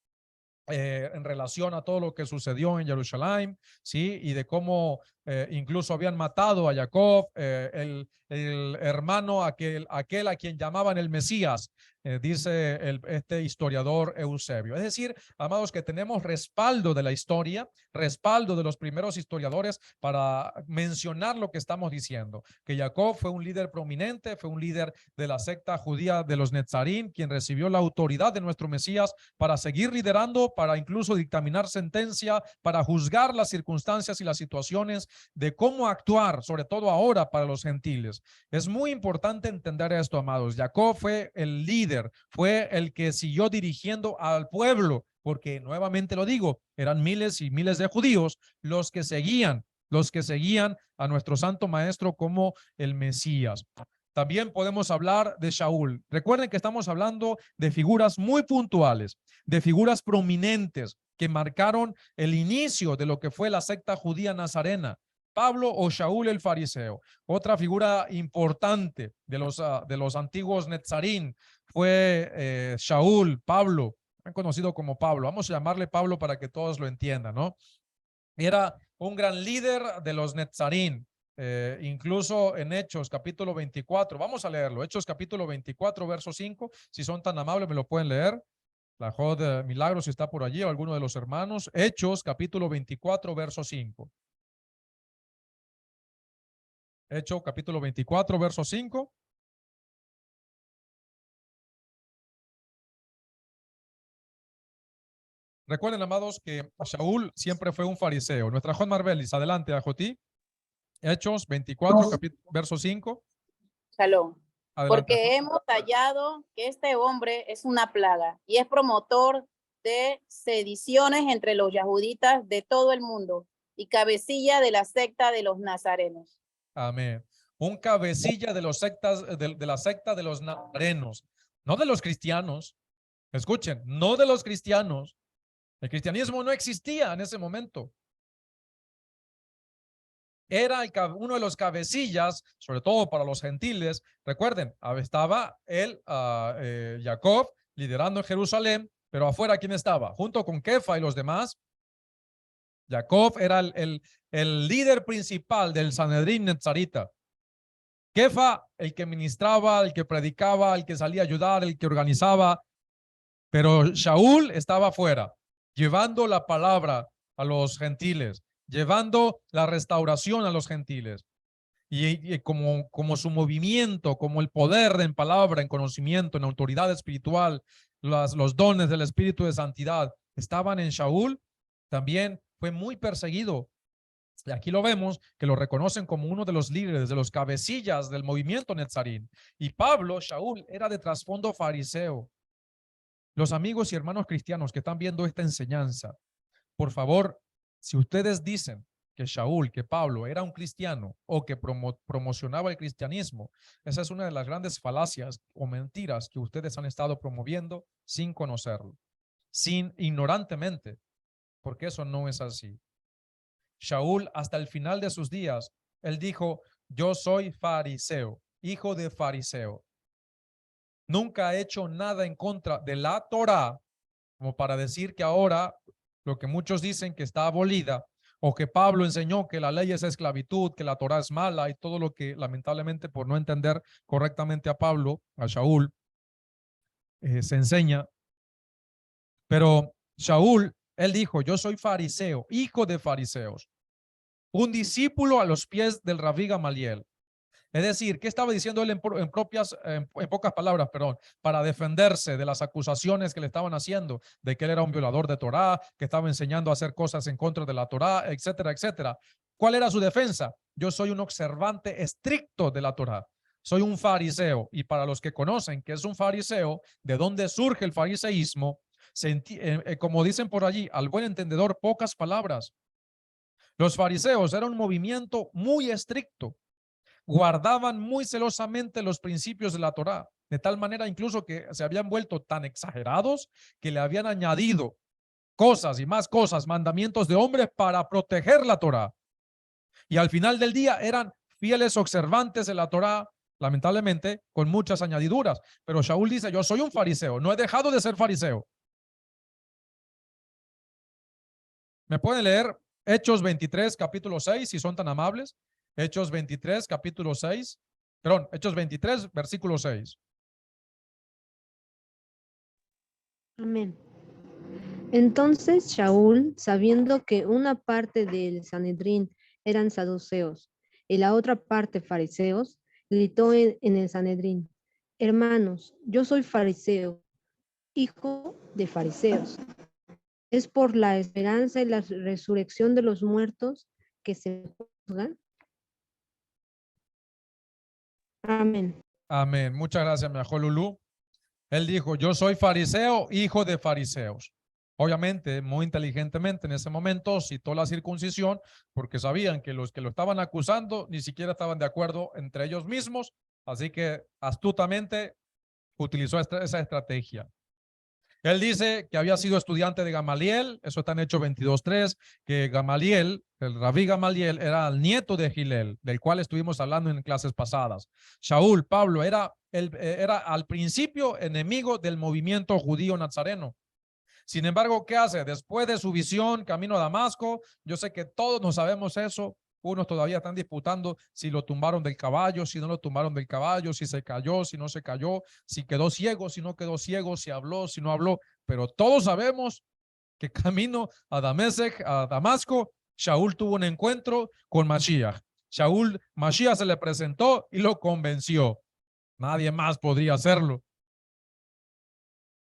En relación a todo lo que sucedió en Jerusalén, ¿sí? Y de cómo incluso habían matado a Jacob, el hermano aquel a quien llamaban el Mesías, dice este historiador Eusebio. Es decir, amados, que tenemos respaldo de la historia, respaldo de los primeros historiadores para mencionar lo que estamos diciendo, que Jacob fue un líder prominente, fue un líder de la secta judía de los Netzarim, quien recibió la autoridad de nuestro Mesías para seguir liderando, para incluso dictaminar sentencia, para juzgar las circunstancias y las situaciones de cómo actuar, sobre todo ahora para los gentiles. Es muy importante entender esto, amados. Jacob fue el líder, fue el que siguió dirigiendo al pueblo, porque nuevamente lo digo, eran miles y miles de judíos los que seguían a nuestro santo maestro como el Mesías. También podemos hablar de Shaul. Recuerden que estamos hablando de figuras muy puntuales, de figuras prominentes que marcaron el inicio de lo que fue la secta judía nazarena. Pablo o Shaul el fariseo. Otra figura importante de los antiguos Netzarín fue Shaul, Pablo, conocido como Pablo. Vamos a llamarle Pablo para que todos lo entiendan, ¿no? Era un gran líder de los Netzarín. Incluso en Hechos capítulo 24, vamos a leerlo, Hechos capítulo 24, verso 5, si son tan amables me lo pueden leer, la Jod Milagros si está por allí o alguno de los hermanos. Hechos capítulo 24, verso 5. Hechos capítulo 24, verso 5. Recuerden, amados, que Shaul siempre fue un fariseo. Nuestra Juan Marbelis, adelante, Ajotí. Hechos 24, verso 5. Shalom. Adelante. Porque hemos hallado que este hombre es una plaga y es promotor de sediciones entre los yahuditas de todo el mundo y cabecilla de la secta de los nazarenos. Amén. Un cabecilla de los sectas, de la secta de los nazarenos, no de los cristianos. Escuchen, no de los cristianos. El cristianismo no existía en ese momento. Era uno de los cabecillas, sobre todo para los gentiles. Recuerden, estaba Jacob liderando en Jerusalén, pero afuera, ¿quién estaba? Junto con Kefa y los demás. Jacob era el líder principal del Sanedrín Netzarita. Kefa, el que ministraba, el que predicaba, el que salía a ayudar, el que organizaba. Pero Shaul estaba afuera, llevando la palabra a los gentiles, llevando la restauración a los gentiles. Y como su movimiento, como el poder en palabra, en conocimiento, en autoridad espiritual, los dones del Espíritu de Santidad estaban en Shaul, también fue muy perseguido. Y aquí lo vemos, que lo reconocen como uno de los líderes, de los cabecillas del movimiento Netzarín. Y Pablo, Shaul, era de trasfondo fariseo. Los amigos y hermanos cristianos que están viendo esta enseñanza, por favor, si ustedes dicen que Shaul, que Pablo era un cristiano o que promocionaba el cristianismo, esa es una de las grandes falacias o mentiras que ustedes han estado promoviendo sin conocerlo, ignorantemente, porque eso no es así. Shaul, hasta el final de sus días, él dijo, yo soy fariseo. hijo de fariseo. Nunca ha hecho nada en contra de la Torá, como para decir que ahora lo que muchos dicen que está abolida, o que Pablo enseñó que la ley es esclavitud, que la Torá es mala y todo lo que lamentablemente por no entender correctamente a Pablo, a Shaul, se enseña. Pero Shaul, él dijo, yo soy fariseo, hijo de fariseos, un discípulo a los pies del Rabí Gamaliel. Es decir, ¿qué estaba diciendo él en pocas palabras, perdón, para defenderse de las acusaciones que le estaban haciendo, de que él era un violador de Torá, que estaba enseñando a hacer cosas en contra de la Torá, etcétera, etcétera? ¿Cuál era su defensa? Yo soy un observante estricto de la Torá. Soy un fariseo. Y para los que conocen que es un fariseo, ¿de dónde surge el fariseísmo? Como dicen por allí, al buen entendedor, pocas palabras. Los fariseos eran un movimiento muy estricto. Guardaban muy celosamente los principios de la Torá, de tal manera incluso que se habían vuelto tan exagerados que le habían añadido cosas y más cosas, mandamientos de hombres para proteger la Torá. Y al final del día eran fieles observantes de la Torá, lamentablemente con muchas añadiduras. Pero Shaul dice, yo soy un fariseo, no he dejado de ser fariseo. ¿Me pueden leer Hechos 23, capítulo 6, si son tan amables? Hechos 23, capítulo 6. Perdón, Hechos 23, versículo 6. Amén. Entonces Shaul, sabiendo que una parte del Sanedrín eran saduceos y la otra parte fariseos, gritó en el Sanedrín, hermanos, yo soy fariseo, hijo de fariseos. ¿Es por la esperanza y la resurrección de los muertos que se juzgan? Amén. Amén. Muchas gracias, mi hijo Lulú. Él dijo, yo soy fariseo, hijo de fariseos. Obviamente, muy inteligentemente en ese momento citó la circuncisión porque sabían que los que lo estaban acusando ni siquiera estaban de acuerdo entre ellos mismos. Así que astutamente utilizó esa estrategia. Él dice que había sido estudiante de Gamaliel, eso está en Hechos 22:3, que Gamaliel, el rabí Gamaliel, era el nieto de Gilel, del cual estuvimos hablando en clases pasadas. Shaul, Pablo, era al principio enemigo del movimiento judío nazareno. Sin embargo, ¿qué hace? Después de su visión, camino a Damasco, yo sé que todos no sabemos eso. Unos todavía están disputando si lo tumbaron del caballo, si no lo tumbaron del caballo, si se cayó, si no se cayó, si quedó ciego, si no quedó ciego, si habló, si no habló. Pero todos sabemos que camino a Damasco, Shaul tuvo un encuentro con Mashiach. Mashiach se le presentó y lo convenció. Nadie más podría hacerlo.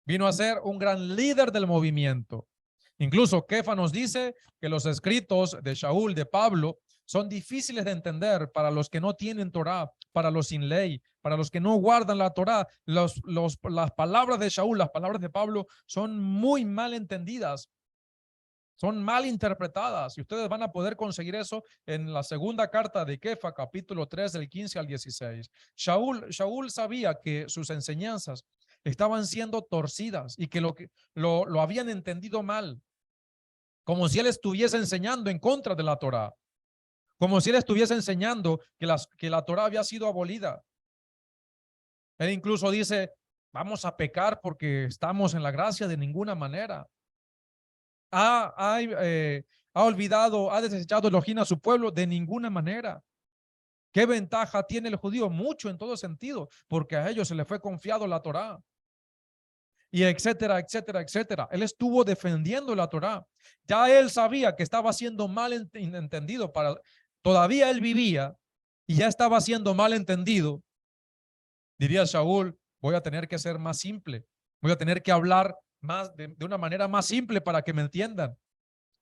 Vino a ser un gran líder del movimiento. Incluso Kefa nos dice que los escritos de Shaul, de Pablo, son difíciles de entender para los que no tienen Torá, para los sin ley, para los que no guardan la Torá. Las palabras de Shaul, las palabras de Pablo son muy mal entendidas, son mal interpretadas, y ustedes van a poder conseguir eso en la segunda carta de Kefa, capítulo 3, del 15 al 16. Shaul sabía que sus enseñanzas estaban siendo torcidas y que lo habían entendido mal, como si él estuviese enseñando en contra de la Torá, como si él estuviese enseñando que la Torá había sido abolida. Él incluso dice, vamos a pecar porque estamos en la gracia. De ninguna manera. Ha olvidado, ha desechado Elohim a su pueblo. De ninguna manera. ¿Qué ventaja tiene el judío? Mucho en todo sentido, porque a ellos se les fue confiado la Torá. Y etcétera, etcétera, etcétera. Él estuvo defendiendo la Torá. Ya él sabía que estaba siendo mal entendido. Todavía él vivía y ya estaba siendo mal entendido. Diría Shaul, voy a tener que ser más simple. Voy a tener que hablar más de una manera más simple para que me entiendan.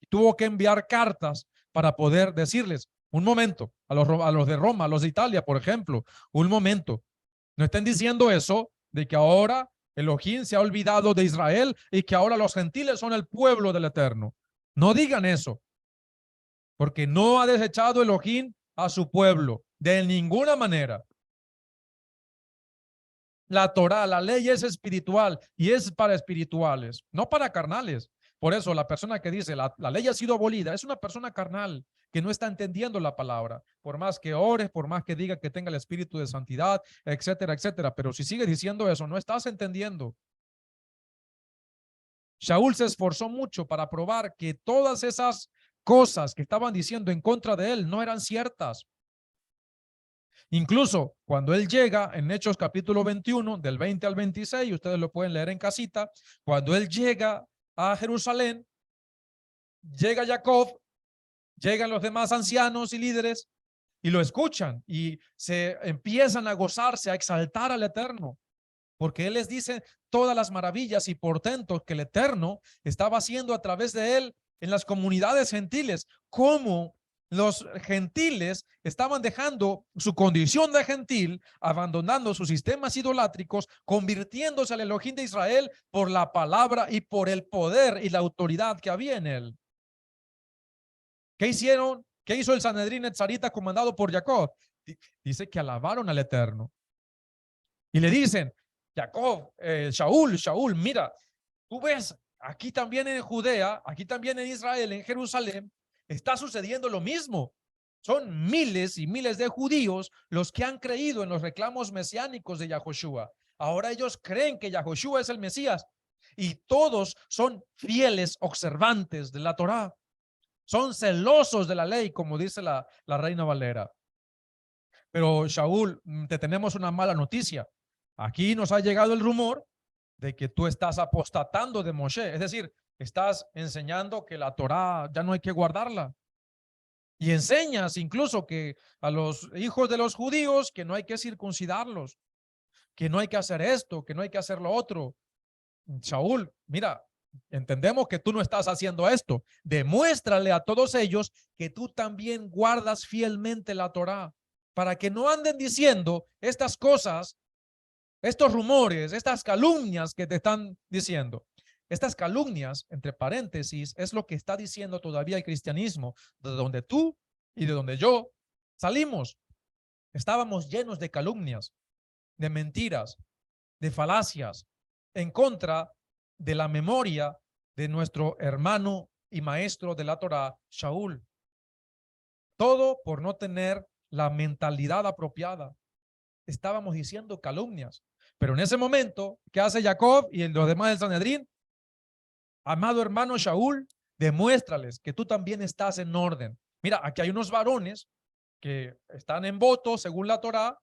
Y tuvo que enviar cartas para poder decirles, un momento, a los de Roma, a los de Italia, por ejemplo, un momento. No estén diciendo eso de que ahora Elohim se ha olvidado de Israel y que ahora los gentiles son el pueblo del Eterno. No digan eso, porque no ha desechado Elohim a su pueblo de ninguna manera. La Torá, la ley es espiritual y es para espirituales, no para carnales. Por eso la persona que dice la ley ha sido abolida es una persona carnal que no está entendiendo la palabra, por más que ores, por más que diga que tenga el espíritu de santidad, etcétera, etcétera. Pero si sigue diciendo eso, no estás entendiendo. Shaul se esforzó mucho para probar que todas esas cosas que estaban diciendo en contra de él no eran ciertas. Incluso cuando él llega en Hechos capítulo 21, del 20 al 26, ustedes lo pueden leer en casita, cuando él llega a Jerusalén, llega Jacob, llegan los demás ancianos y líderes y lo escuchan y se empiezan a gozarse, a exaltar al Eterno, porque él les dice todas las maravillas y portentos que el Eterno estaba haciendo a través de él en las comunidades gentiles, cómo los gentiles estaban dejando su condición de gentil, abandonando sus sistemas idolátricos, convirtiéndose al Elohim de Israel por la palabra y por el poder y la autoridad que había en él. ¿Qué hicieron? ¿Qué hizo el Sanedrín Netzarita comandado por Jacob? Dice que alabaron al Eterno. Y le dicen, Jacob, Shaul, mira, tú ves, aquí también en Judea, aquí también en Israel, en Jerusalén, está sucediendo lo mismo. Son miles y miles de judíos los que han creído en los reclamos mesiánicos de Yahoshua. Ahora ellos creen que Yahoshua es el Mesías y todos son fieles observantes de la Torá. Son celosos de la ley, como dice la Reina Valera. Pero Shaul, te tenemos una mala noticia. Aquí nos ha llegado el rumor de que tú estás apostatando de Moshe. Es decir, estás enseñando que la Torá ya no hay que guardarla. Y enseñas incluso que a los hijos de los judíos que no hay que circuncidarlos, que no hay que hacer esto, que no hay que hacer lo otro. Shaul, mira, entendemos que tú no estás haciendo esto. Demuéstrale a todos ellos que tú también guardas fielmente la Torá, para que no anden diciendo estas cosas, estos rumores, estas calumnias que te están diciendo. Estas calumnias, entre paréntesis, es lo que está diciendo todavía el cristianismo, de donde tú y de donde yo salimos. Estábamos llenos de calumnias, de mentiras, de falacias, en contra de la memoria de nuestro hermano y maestro de la Torá, Shaul. Todo por no tener la mentalidad apropiada. Estábamos diciendo calumnias. Pero en ese momento, ¿qué hace Jacob y los demás del Sanedrín? Amado hermano Shaul, demuéstrales que tú también estás en orden. Mira, aquí hay unos varones que están en voto según la Torá.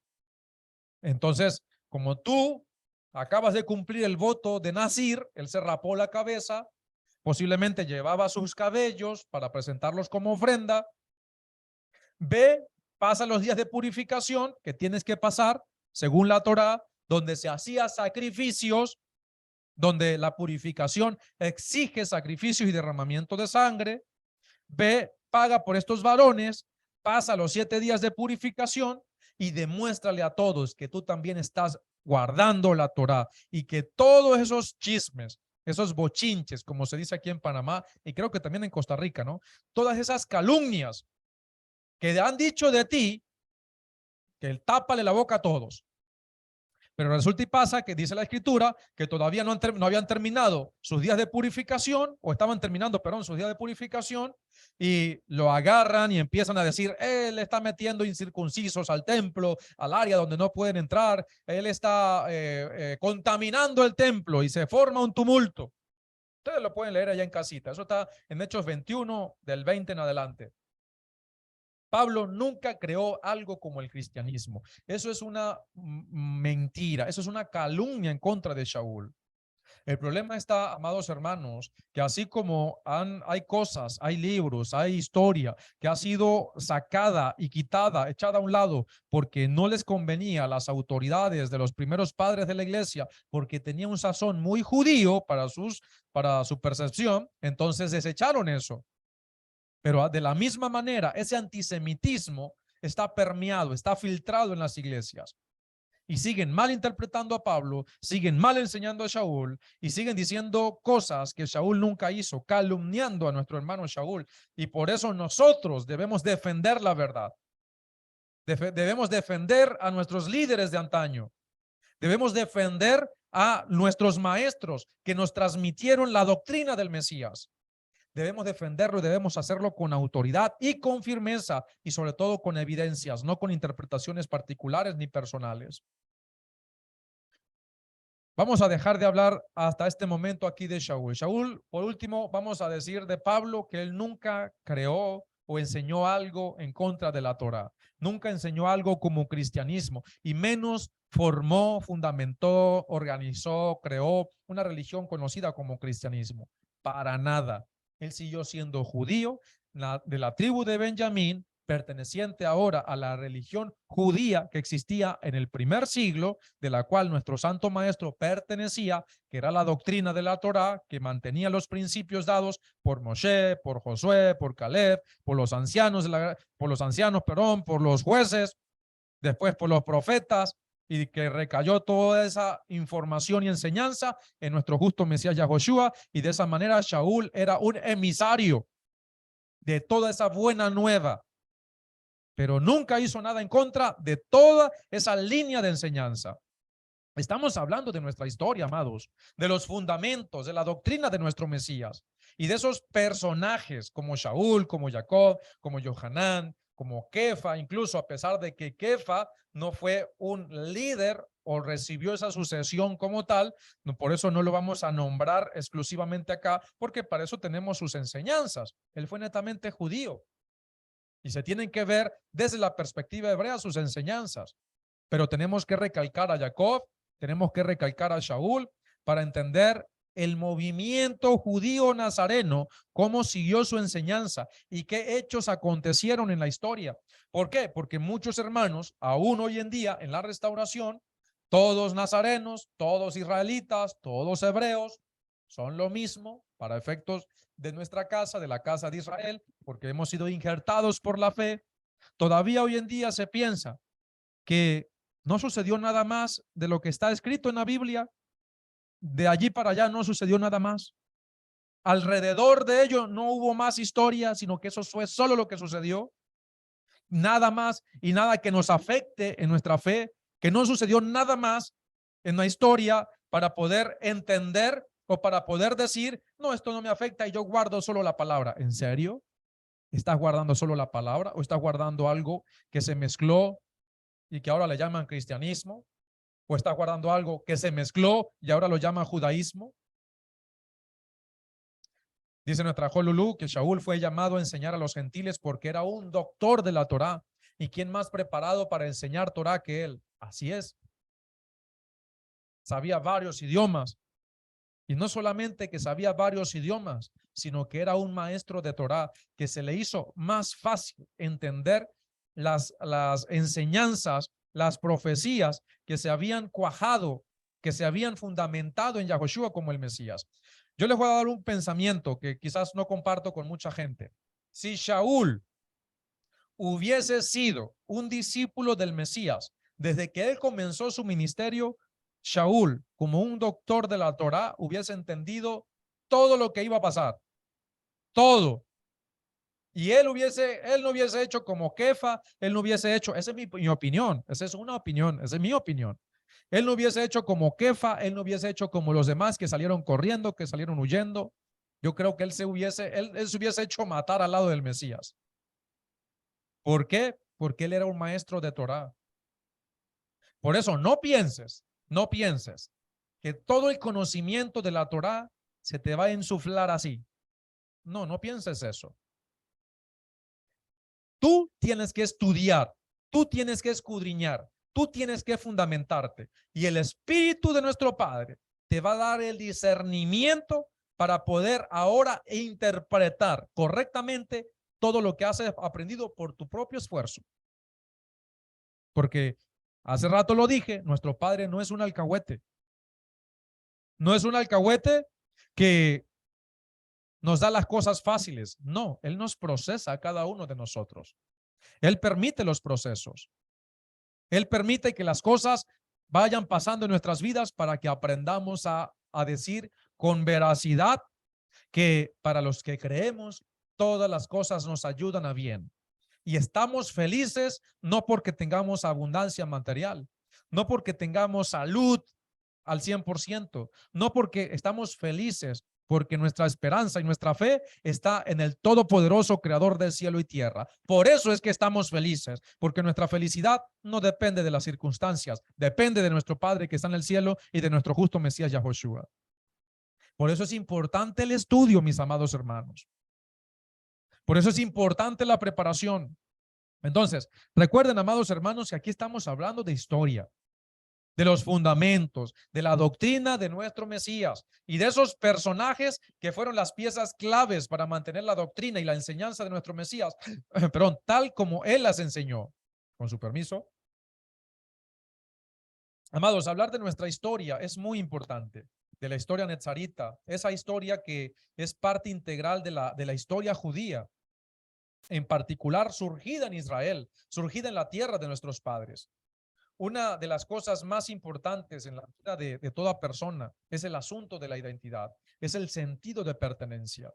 Entonces, como tú acabas de cumplir el voto de Nazir, él se rapó la cabeza, posiblemente llevaba sus cabellos para presentarlos como ofrenda. Ve, pasa los días de purificación que tienes que pasar según la Torá, donde se hacía sacrificios, donde la purificación exige sacrificios y derramamiento de sangre. Ve, paga por estos varones, pasa los 7 días de purificación y demuéstrale a todos que tú también estás guardando la Torá y que todos esos chismes, esos bochinches, como se dice aquí en Panamá y creo que también en Costa Rica, ¿no? Todas esas calumnias que han dicho de ti, que tápale la boca a todos. Pero resulta y pasa que dice la escritura que todavía no habían terminado sus días de purificación, o estaban terminando, perdón, sus días de purificación, y lo agarran y empiezan a decir, él está metiendo incircuncisos al templo, al área donde no pueden entrar, él está contaminando el templo y se forma un tumulto. Ustedes lo pueden leer allá en casita, eso está en Hechos 21, del 20 en adelante. Pablo nunca creó algo como el cristianismo. Eso es una mentira, eso es una calumnia en contra de Shaul. El problema está, amados hermanos, que así como hay cosas, hay libros, hay historia que ha sido sacada y quitada, echada a un lado porque no les convenía a las autoridades de los primeros padres de la iglesia, porque tenía un sazón muy judío para su percepción, entonces desecharon eso. Pero de la misma manera, ese antisemitismo está permeado, está filtrado en las iglesias. Y siguen mal interpretando a Pablo, siguen mal enseñando a Shaul y siguen diciendo cosas que Shaul nunca hizo, calumniando a nuestro hermano Shaul. Y por eso nosotros debemos defender la verdad. Debemos defender a nuestros líderes de antaño. Debemos defender a nuestros maestros que nos transmitieron la doctrina del Mesías. debemos defenderlo y debemos hacerlo con autoridad y con firmeza y sobre todo con evidencias, no con interpretaciones particulares ni personales. Vamos a dejar de hablar hasta este momento aquí de Shaul. Shaul, por último, vamos a decir de Pablo que él nunca creó o enseñó algo en contra de la Torá. Nunca enseñó algo como cristianismo y menos formó, fundamentó, organizó, creó una religión conocida como cristianismo. Para nada. Él siguió siendo judío de la tribu de Benjamín, perteneciente ahora a la religión judía que existía en el primer siglo, de la cual nuestro santo maestro pertenecía, que era la doctrina de la Torá, que mantenía los principios dados por Moshe, por Josué, por Caleb, por los ancianos, por los jueces, después por los profetas, y que recayó toda esa información y enseñanza en nuestro justo Mesías Yahoshua, y de esa manera Shaul era un emisario de toda esa buena nueva, pero nunca hizo nada en contra de toda esa línea de enseñanza. Estamos hablando de nuestra historia, amados, de los fundamentos, de la doctrina de nuestro Mesías y de esos personajes como Shaul, como Jacob, como Johanán, como Kefa, incluso a pesar de que Kefa no fue un líder o recibió esa sucesión como tal, por eso no lo vamos a nombrar exclusivamente acá, porque para eso tenemos sus enseñanzas. Él fue netamente judío y se tienen que ver desde la perspectiva hebrea sus enseñanzas, pero tenemos que recalcar a Jacob, tenemos que recalcar a Shaul para entender el movimiento judío nazareno, cómo siguió su enseñanza y qué hechos acontecieron en la historia. ¿Por qué? Porque muchos hermanos, aún hoy en día en la restauración, todos nazarenos, todos israelitas, todos hebreos, son lo mismo para efectos de nuestra casa, de la casa de Israel, porque hemos sido injertados por la fe. Todavía hoy en día se piensa que no sucedió nada más de lo que está escrito en la Biblia. De allí para allá no sucedió nada más. Alrededor de ello no hubo más historia, sino que eso fue solo lo que sucedió. Nada más y nada que nos afecte en nuestra fe, que no sucedió nada más en la historia para poder entender o para poder decir, no, esto no me afecta y yo guardo solo la palabra. ¿En serio? ¿Estás guardando solo la palabra o estás guardando algo que se mezcló y que ahora le llaman cristianismo? ¿O estás guardando algo que se mezcló y ahora lo llaman judaísmo? Dice nuestra Jolulú que Shaul fue llamado a enseñar a los gentiles porque era un doctor de la Torá. ¿Y quién más preparado para enseñar Torá que él? Así es. Sabía varios idiomas. Y no solamente que sabía varios idiomas, sino que era un maestro de Torá, que se le hizo más fácil entender las enseñanzas, las profecías que se habían cuajado, que se habían fundamentado en Yahoshua como el Mesías. Yo les voy a dar un pensamiento que quizás no comparto con mucha gente. Si Shaul hubiese sido un discípulo del Mesías desde que él comenzó su ministerio, Shaul, como un doctor de la Torá, hubiese entendido todo lo que iba a pasar. Todo. Y él no hubiese hecho como Kefa, él no hubiese hecho, esa es mi opinión, esa es una opinión, esa es mi opinión. Él no hubiese hecho como Kefa, él no hubiese hecho como los demás que salieron corriendo, que salieron huyendo. Yo creo que él se hubiese hecho matar al lado del Mesías. ¿Por qué? Porque él era un maestro de Torá. Por eso no pienses que todo el conocimiento de la Torá se te va a insuflar así. No, no pienses eso. Tú tienes que estudiar, tú tienes que escudriñar, tú tienes que fundamentarte y el Espíritu de nuestro Padre te va a dar el discernimiento para poder ahora interpretar correctamente todo lo que has aprendido por tu propio esfuerzo. Porque hace rato lo dije, nuestro Padre no es un alcahuete. No es un alcahuete que nos da las cosas fáciles. No, Él nos procesa a cada uno de nosotros. Él permite los procesos. Él permite que las cosas vayan pasando en nuestras vidas para que aprendamos a decir con veracidad que para los que creemos, todas las cosas nos ayudan a bien. Y estamos felices no porque tengamos abundancia material, no porque tengamos salud al 100%, no porque estamos felices porque nuestra esperanza y nuestra fe está en el todopoderoso creador del cielo y tierra. Por eso es que estamos felices, porque nuestra felicidad no depende de las circunstancias, depende de nuestro Padre que está en el cielo y de nuestro justo Mesías Yahushua. Por eso es importante el estudio, mis amados hermanos. Por eso es importante la preparación. Entonces, recuerden, amados hermanos, que aquí estamos hablando de historia, de los fundamentos, de la doctrina de nuestro Mesías y de esos personajes que fueron las piezas claves para mantener la doctrina y la enseñanza de nuestro Mesías, perdón, tal como Él las enseñó. Con su permiso. Amados, hablar de nuestra historia es muy importante, de la historia netzarita, esa historia que es parte integral de la historia judía, en particular surgida en Israel, surgida en la tierra de nuestros padres. Una de las cosas más importantes en la vida de toda persona es el asunto de la identidad, es el sentido de pertenencia.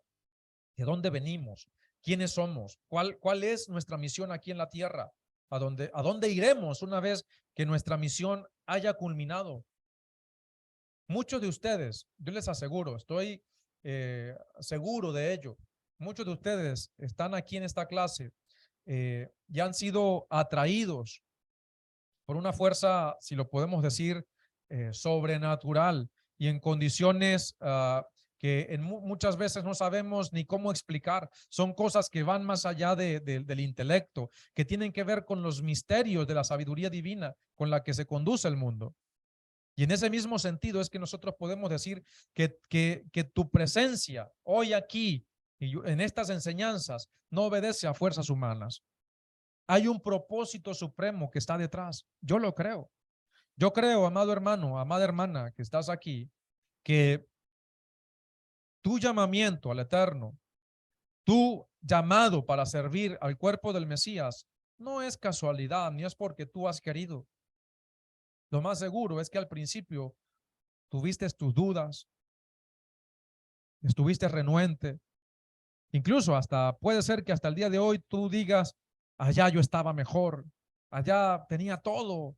¿De dónde venimos? ¿Quiénes somos? ¿Cuál es nuestra misión aquí en la tierra? ¿A dónde iremos una vez que nuestra misión haya culminado? Muchos de ustedes, yo les aseguro, estoy seguro de ello, muchos de ustedes están aquí en esta clase y han sido atraídos por una fuerza, si lo podemos decir, sobrenatural y en condiciones que muchas veces no sabemos ni cómo explicar. Son cosas que van más allá del intelecto, que tienen que ver con los misterios de la sabiduría divina con la que se conduce el mundo. Y en ese mismo sentido es que nosotros podemos decir que tu presencia hoy aquí y en estas enseñanzas no obedece a fuerzas humanas. Hay un propósito supremo que está detrás. Yo lo creo. Yo creo, amado hermano, amada hermana que estás aquí, que tu llamamiento al Eterno, tu llamado para servir al cuerpo del Mesías, no es casualidad, ni es porque tú has querido. Lo más seguro es que al principio tuviste tus dudas, estuviste renuente, incluso hasta puede ser que hasta el día de hoy tú digas, allá yo estaba mejor, allá tenía todo,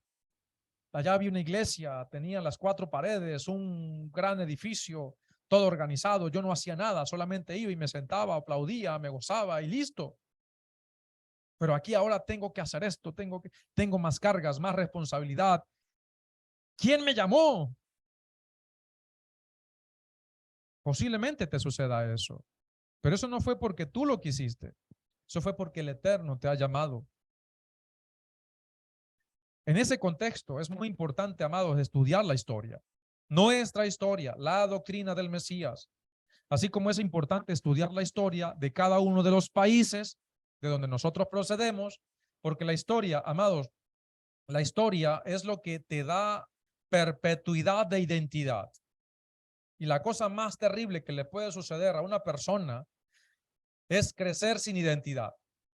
allá había una iglesia, tenía las 4 paredes, un gran edificio, todo organizado, yo no hacía nada, solamente iba y me sentaba, aplaudía, me gozaba y listo. Pero aquí ahora tengo que hacer esto, tengo más cargas, más responsabilidad. ¿Quién me llamó? Posiblemente te suceda eso, pero eso no fue porque tú lo quisiste, eso fue porque el Eterno te ha llamado. En ese contexto es muy importante, amados, estudiar la historia, nuestra historia, la doctrina del Mesías, así como es importante estudiar la historia de cada uno de los países de donde nosotros procedemos, porque la historia, amados, la historia es lo que te da perpetuidad de identidad. Y la cosa más terrible que le puede suceder a una persona es crecer sin identidad,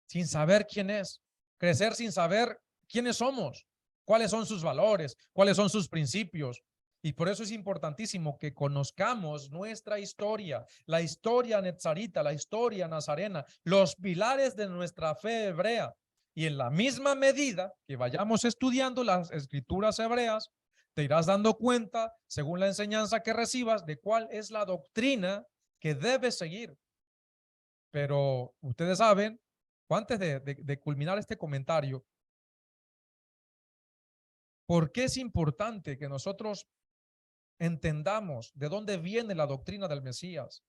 sin saber quién es, crecer sin saber quiénes somos, cuáles son sus valores, cuáles son sus principios. Y por eso es importantísimo que conozcamos nuestra historia, la historia netzarita, la historia nazarena, los pilares de nuestra fe hebrea. Y en la misma medida que vayamos estudiando las escrituras hebreas, te irás dando cuenta, según la enseñanza que recibas, de cuál es la doctrina que debes seguir. Pero ustedes saben, antes de culminar este comentario, ¿por qué es importante que nosotros entendamos de dónde viene la doctrina del Mesías?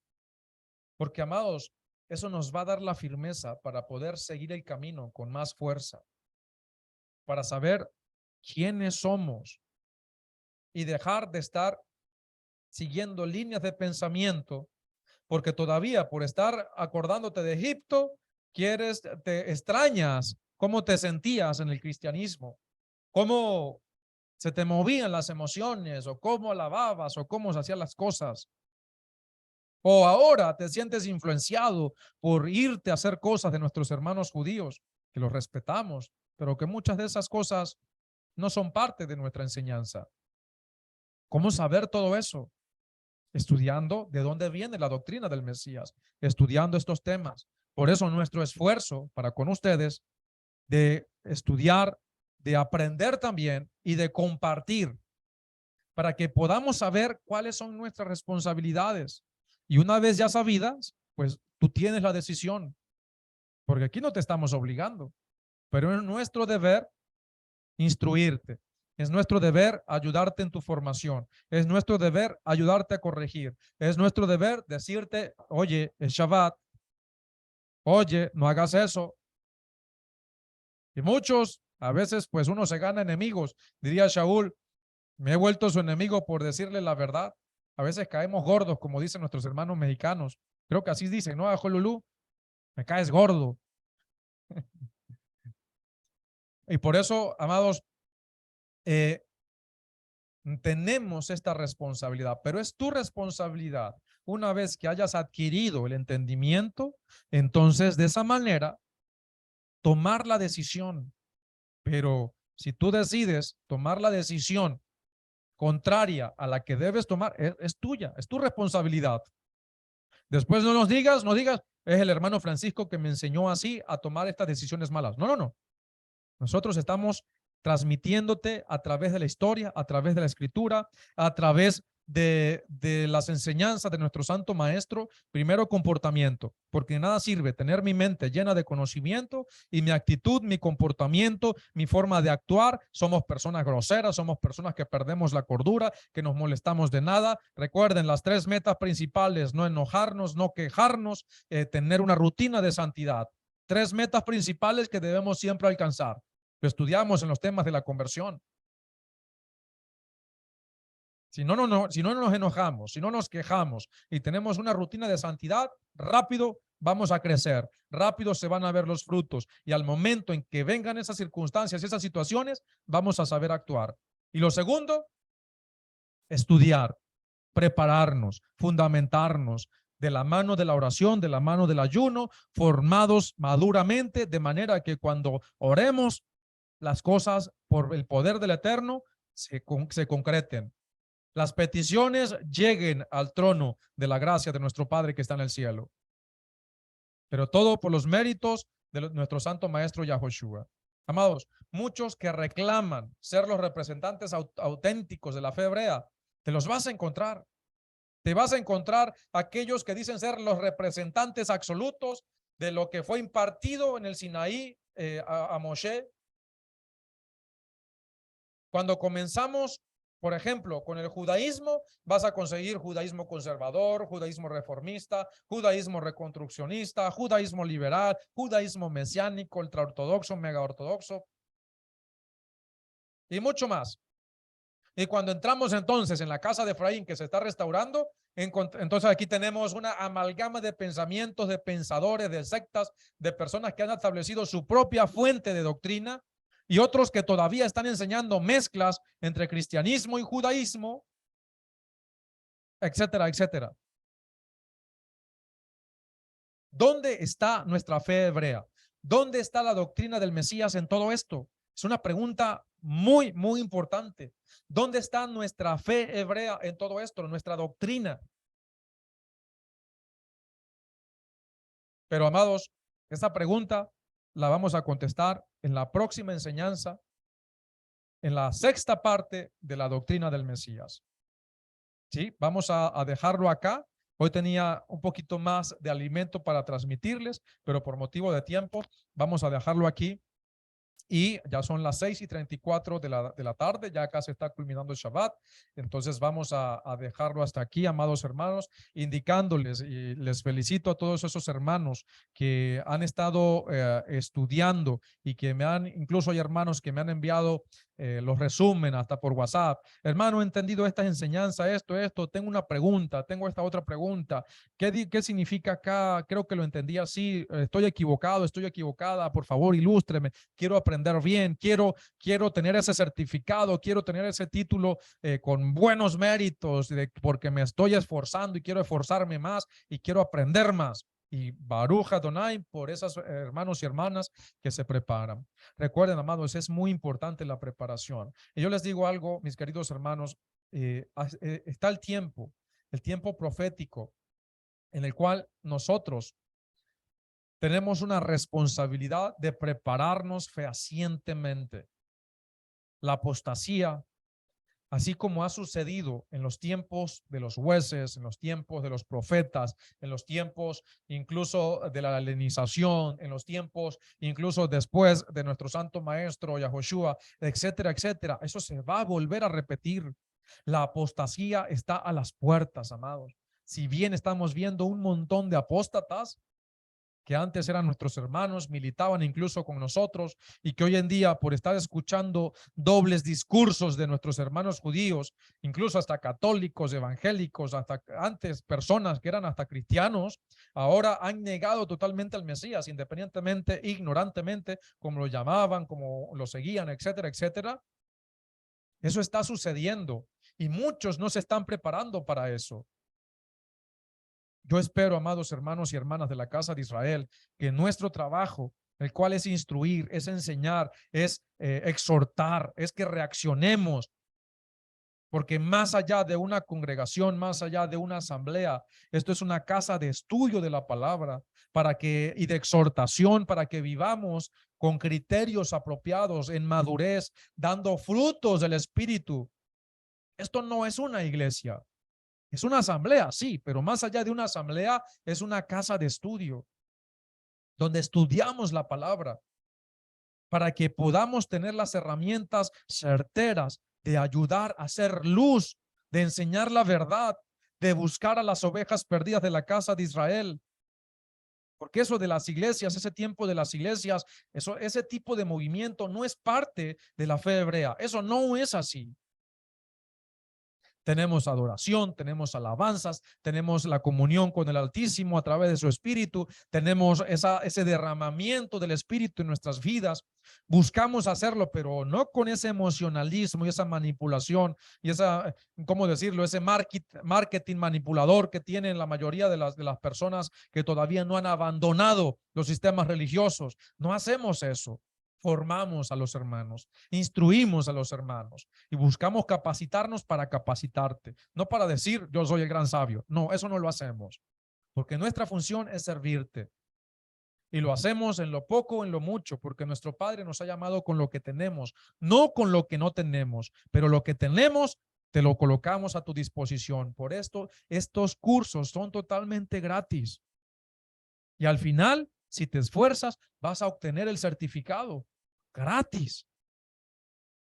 Porque, amados, eso nos va a dar la firmeza para poder seguir el camino con más fuerza, para saber quiénes somos y dejar de estar siguiendo líneas de pensamiento, porque todavía por estar acordándote de Egipto, te extrañas cómo te sentías en el cristianismo, cómo se te movían las emociones, o cómo alababas, o cómo se hacían las cosas. O ahora te sientes influenciado por irte a hacer cosas de nuestros hermanos judíos, que los respetamos, pero que muchas de esas cosas no son parte de nuestra enseñanza. ¿Cómo saber todo eso? Estudiando de dónde viene la doctrina del Mesías, estudiando estos temas. Por eso nuestro esfuerzo para con ustedes de estudiar, de aprender también y de compartir, para que podamos saber cuáles son nuestras responsabilidades Y una vez ya sabidas, pues tú tienes la decisión, porque aquí no te estamos obligando, pero es nuestro deber instruirte. Es nuestro deber ayudarte en tu formación. Es nuestro deber ayudarte a corregir. Es nuestro deber decirte, oye, es Shabbat. Oye, no hagas eso. Y muchos, a veces, pues uno se gana enemigos. Diría Shaul, me he vuelto su enemigo por decirle la verdad. A veces caemos gordos, como dicen nuestros hermanos mexicanos. Creo que así dicen, ¿no? A Jolulú, me caes gordo. Y por eso, amados, tenemos esta responsabilidad, pero es tu responsabilidad. Una vez que hayas adquirido el entendimiento, entonces de esa manera tomar la decisión. Pero si tú decides tomar la decisión contraria a la que debes tomar, es tuya, es tu responsabilidad. Después no digas, es el hermano Francisco que me enseñó así a tomar estas decisiones malas. No, no, no. Nosotros estamos transmitiéndote a través de la historia, a través de la escritura, a través de las enseñanzas de nuestro santo maestro. Primero, comportamiento, porque nada sirve tener mi mente llena de conocimiento y mi actitud, mi comportamiento, mi forma de actuar. Somos personas groseras, somos personas que perdemos la cordura, que nos molestamos de nada. Recuerden las 3 metas principales: no enojarnos, no quejarnos, tener una rutina de santidad. 3 metas principales que debemos siempre alcanzar. Lo estudiamos en los temas de la conversión. Si no nos enojamos, si no nos quejamos y tenemos una rutina de santidad, rápido vamos a crecer, rápido se van a ver los frutos, y al momento en que vengan esas circunstancias, esas situaciones, vamos a saber actuar. Y lo segundo, estudiar, prepararnos, fundamentarnos de la mano de la oración, de la mano del ayuno, formados maduramente, de manera que cuando oremos, las cosas por el poder del Eterno se concreten. Las peticiones lleguen al trono de la gracia de nuestro Padre que está en el cielo. Pero todo por los méritos de nuestro Santo Maestro Yahoshua. Amados, muchos que reclaman ser los representantes auténticos de la fe hebrea, te los vas a encontrar. Te vas a encontrar aquellos que dicen ser los representantes absolutos de lo que fue impartido en el Sinaí a Moshe. Cuando comenzamos, por ejemplo, con el judaísmo, vas a conseguir judaísmo conservador, judaísmo reformista, judaísmo reconstruccionista, judaísmo liberal, judaísmo mesiánico, ultraortodoxo, megaortodoxo y mucho más. Y cuando entramos entonces en la casa de Efraín que se está restaurando, entonces aquí tenemos una amalgama de pensamientos, de pensadores, de sectas, de personas que han establecido su propia fuente de doctrina, y otros que todavía están enseñando mezclas entre cristianismo y judaísmo, etcétera, etcétera. ¿Dónde está nuestra fe hebrea? ¿Dónde está la doctrina del Mesías en todo esto? Es una pregunta muy, muy importante. ¿Dónde está nuestra fe hebrea en todo esto? Nuestra doctrina. Pero, amados, esta pregunta la vamos a contestar en la próxima enseñanza, en la 6ª parte de la doctrina del Mesías. Sí, vamos a dejarlo acá. Hoy tenía un poquito más de alimento para transmitirles, pero por motivo de tiempo vamos a dejarlo aquí. Y ya son las 6:34 de la tarde, ya acá se está culminando el Shabbat. Entonces vamos a dejarlo hasta aquí, amados hermanos, indicándoles, y les felicito a todos esos hermanos que han estado estudiando y que incluso hay hermanos que me han enviado los resumen hasta por WhatsApp. Hermano, he entendido esta enseñanza, esto, tengo una pregunta, tengo esta otra pregunta. ¿Qué significa acá? Creo que lo entendí así, estoy equivocado, estoy equivocada, por favor, ilústreme. Quiero aprender bien, quiero tener ese certificado, quiero tener ese título con buenos méritos, porque me estoy esforzando y quiero esforzarme más y quiero aprender más. Y Baruch Adonai por esos hermanos y hermanas que se preparan. Recuerden, amados, es muy importante la preparación. Y yo les digo algo, mis queridos hermanos, está el tiempo profético en el cual nosotros tenemos una responsabilidad de prepararnos fehacientemente. La apostasía, así como ha sucedido en los tiempos de los jueces, en los tiempos de los profetas, en los tiempos incluso de la helenización, en los tiempos incluso después de nuestro santo maestro Yahoshua, etcétera, etcétera. Eso se va a volver a repetir. La apostasía está a las puertas, amados. Si bien estamos viendo un montón de apóstatas, que antes eran nuestros hermanos, militaban incluso con nosotros y que hoy en día por estar escuchando dobles discursos de nuestros hermanos judíos, incluso hasta católicos, evangélicos, hasta antes personas que eran hasta cristianos, ahora han negado totalmente al Mesías, independientemente, ignorantemente, como lo llamaban, como lo seguían, etcétera, etcétera. Eso está sucediendo y muchos no se están preparando para eso. Yo espero, amados hermanos y hermanas de la casa de Israel, que nuestro trabajo, el cual es instruir, es enseñar, es exhortar, es que reaccionemos, porque más allá de una congregación, más allá de una asamblea, esto es una casa de estudio de la palabra y de exhortación para que vivamos con criterios apropiados, en madurez, dando frutos del Espíritu. Esto no es una iglesia. Es una asamblea, sí, pero más allá de una asamblea, es una casa de estudio donde estudiamos la palabra para que podamos tener las herramientas certeras de ayudar a hacer luz, de enseñar la verdad, de buscar a las ovejas perdidas de la casa de Israel. Porque eso de las iglesias, ese tiempo de las iglesias, ese tipo de movimiento no es parte de la fe hebrea. Eso no es así. Tenemos adoración, tenemos alabanzas, tenemos la comunión con el Altísimo a través de su Espíritu, tenemos ese derramamiento del Espíritu en nuestras vidas. Buscamos hacerlo, pero no con ese emocionalismo y esa manipulación y esa, ¿cómo decirlo? Ese marketing manipulador que tienen la mayoría de las personas que todavía no han abandonado los sistemas religiosos. No hacemos eso. Formamos a los hermanos, instruimos a los hermanos y buscamos capacitarnos para capacitarte, no para decir yo soy el gran sabio. No, eso no lo hacemos, porque nuestra función es servirte y lo hacemos en lo poco, en lo mucho, porque nuestro Padre nos ha llamado con lo que tenemos, no con lo que no tenemos, pero lo que tenemos te lo colocamos a tu disposición. Por esto, estos cursos son totalmente gratis y al final, si te esfuerzas, vas a obtener el certificado gratis.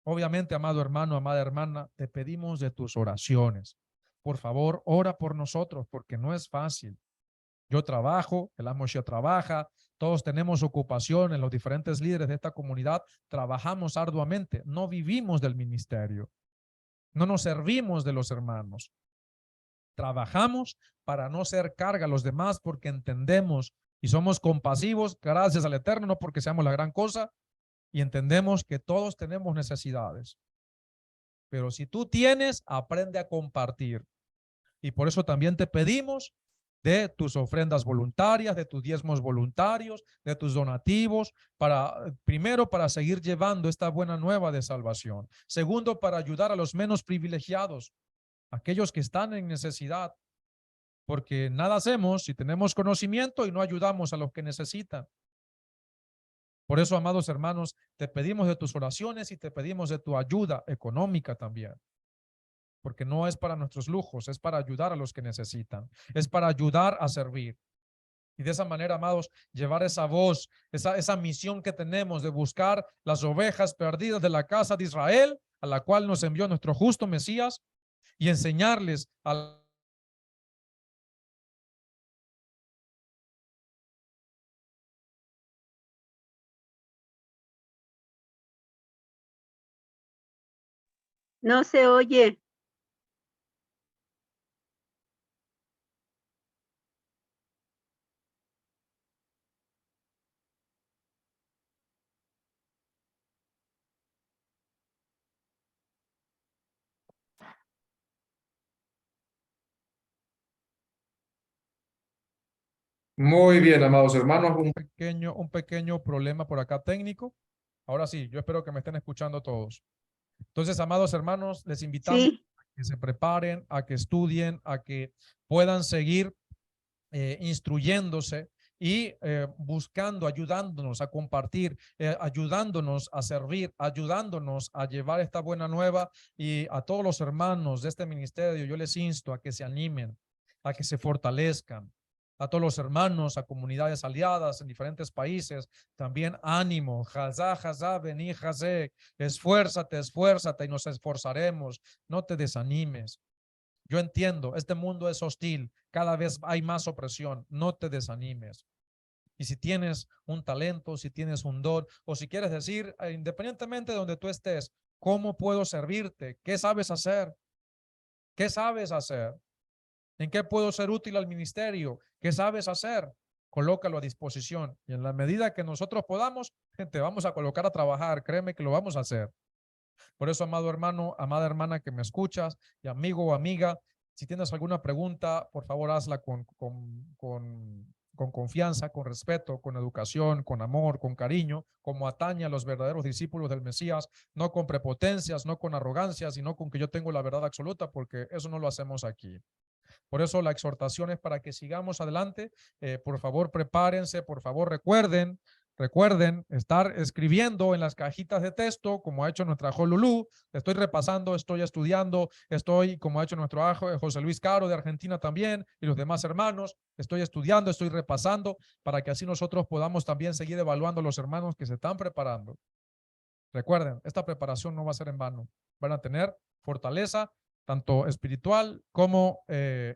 Obviamente, amado hermano, amada hermana, te pedimos de tus oraciones. Por favor, ora por nosotros porque no es fácil. Yo trabajo, el Amosha trabaja, todos tenemos ocupaciones, los diferentes líderes de esta comunidad trabajamos arduamente, no vivimos del ministerio, no nos servimos de los hermanos. Trabajamos para no ser carga a los demás porque entendemos y somos compasivos, gracias al Eterno, no porque seamos la gran cosa, y entendemos que todos tenemos necesidades. Pero si tú tienes, aprende a compartir. Y por eso también te pedimos de tus ofrendas voluntarias, de tus diezmos voluntarios, de tus donativos, primero, para seguir llevando esta buena nueva de salvación. Segundo, para ayudar a los menos privilegiados, aquellos que están en necesidad, porque nada hacemos si tenemos conocimiento y no ayudamos a los que necesitan. Por eso, amados hermanos, te pedimos de tus oraciones y te pedimos de tu ayuda económica también. Porque no es para nuestros lujos, es para ayudar a los que necesitan, es para ayudar a servir. Y de esa manera, amados, llevar esa voz, esa misión que tenemos de buscar las ovejas perdidas de la casa de Israel, a la cual nos envió nuestro justo Mesías, y enseñarles a No se oye. Muy bien, amados hermanos, un pequeño problema por acá técnico. Ahora sí, yo espero que me estén escuchando todos. Entonces, amados hermanos, les invitamos Sí. a que se preparen, a que estudien, a que puedan seguir instruyéndose y buscando, ayudándonos a compartir, ayudándonos a servir, ayudándonos a llevar esta buena nueva. Y a todos los hermanos de este ministerio, yo les insto a que se animen, a que se fortalezcan. A todos los hermanos, a comunidades aliadas en diferentes países, también ánimo, jazá, vení, jazé, esfuérzate, esfuérzate y nos esforzaremos, no te desanimes. Yo entiendo, este mundo es hostil, cada vez hay más opresión, no te desanimes. Y si tienes un talento, si tienes un don, o si quieres decir, independientemente de donde tú estés, ¿cómo puedo servirte? ¿Qué sabes hacer? ¿Qué sabes hacer? ¿En qué puedo ser útil al ministerio? ¿Qué sabes hacer? Colócalo a disposición. Y en la medida que nosotros podamos, te vamos a colocar a trabajar. Créeme que lo vamos a hacer. Por eso, amado hermano, amada hermana que me escuchas, y amigo o amiga, si tienes alguna pregunta, por favor hazla con confianza, con respeto, con educación, con amor, con cariño, como atañe a los verdaderos discípulos del Mesías, no con prepotencias, no con arrogancias, sino con que yo tengo la verdad absoluta, porque eso no lo hacemos aquí. Por eso la exhortación es para que sigamos adelante. Por favor, prepárense, por favor, recuerden estar escribiendo en las cajitas de texto, como ha hecho nuestra Jolulú. Estoy repasando, estoy estudiando, estoy, como ha hecho nuestro José Luis Caro de Argentina también, y los demás hermanos, estoy estudiando, estoy repasando, para que así nosotros podamos también seguir evaluando a los hermanos que se están preparando. Recuerden, esta preparación no va a ser en vano. Van a tener fortaleza, tanto espiritual como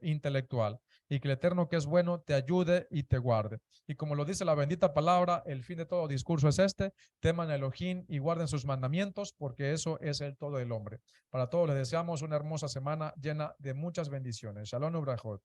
intelectual. Y que el Eterno, que es bueno, te ayude y te guarde. Y como lo dice la bendita palabra, el fin de todo discurso es este: teman a Elohim y guarden sus mandamientos, porque eso es el todo del hombre. Para todos les deseamos una hermosa semana llena de muchas bendiciones. Shalom ubrajot.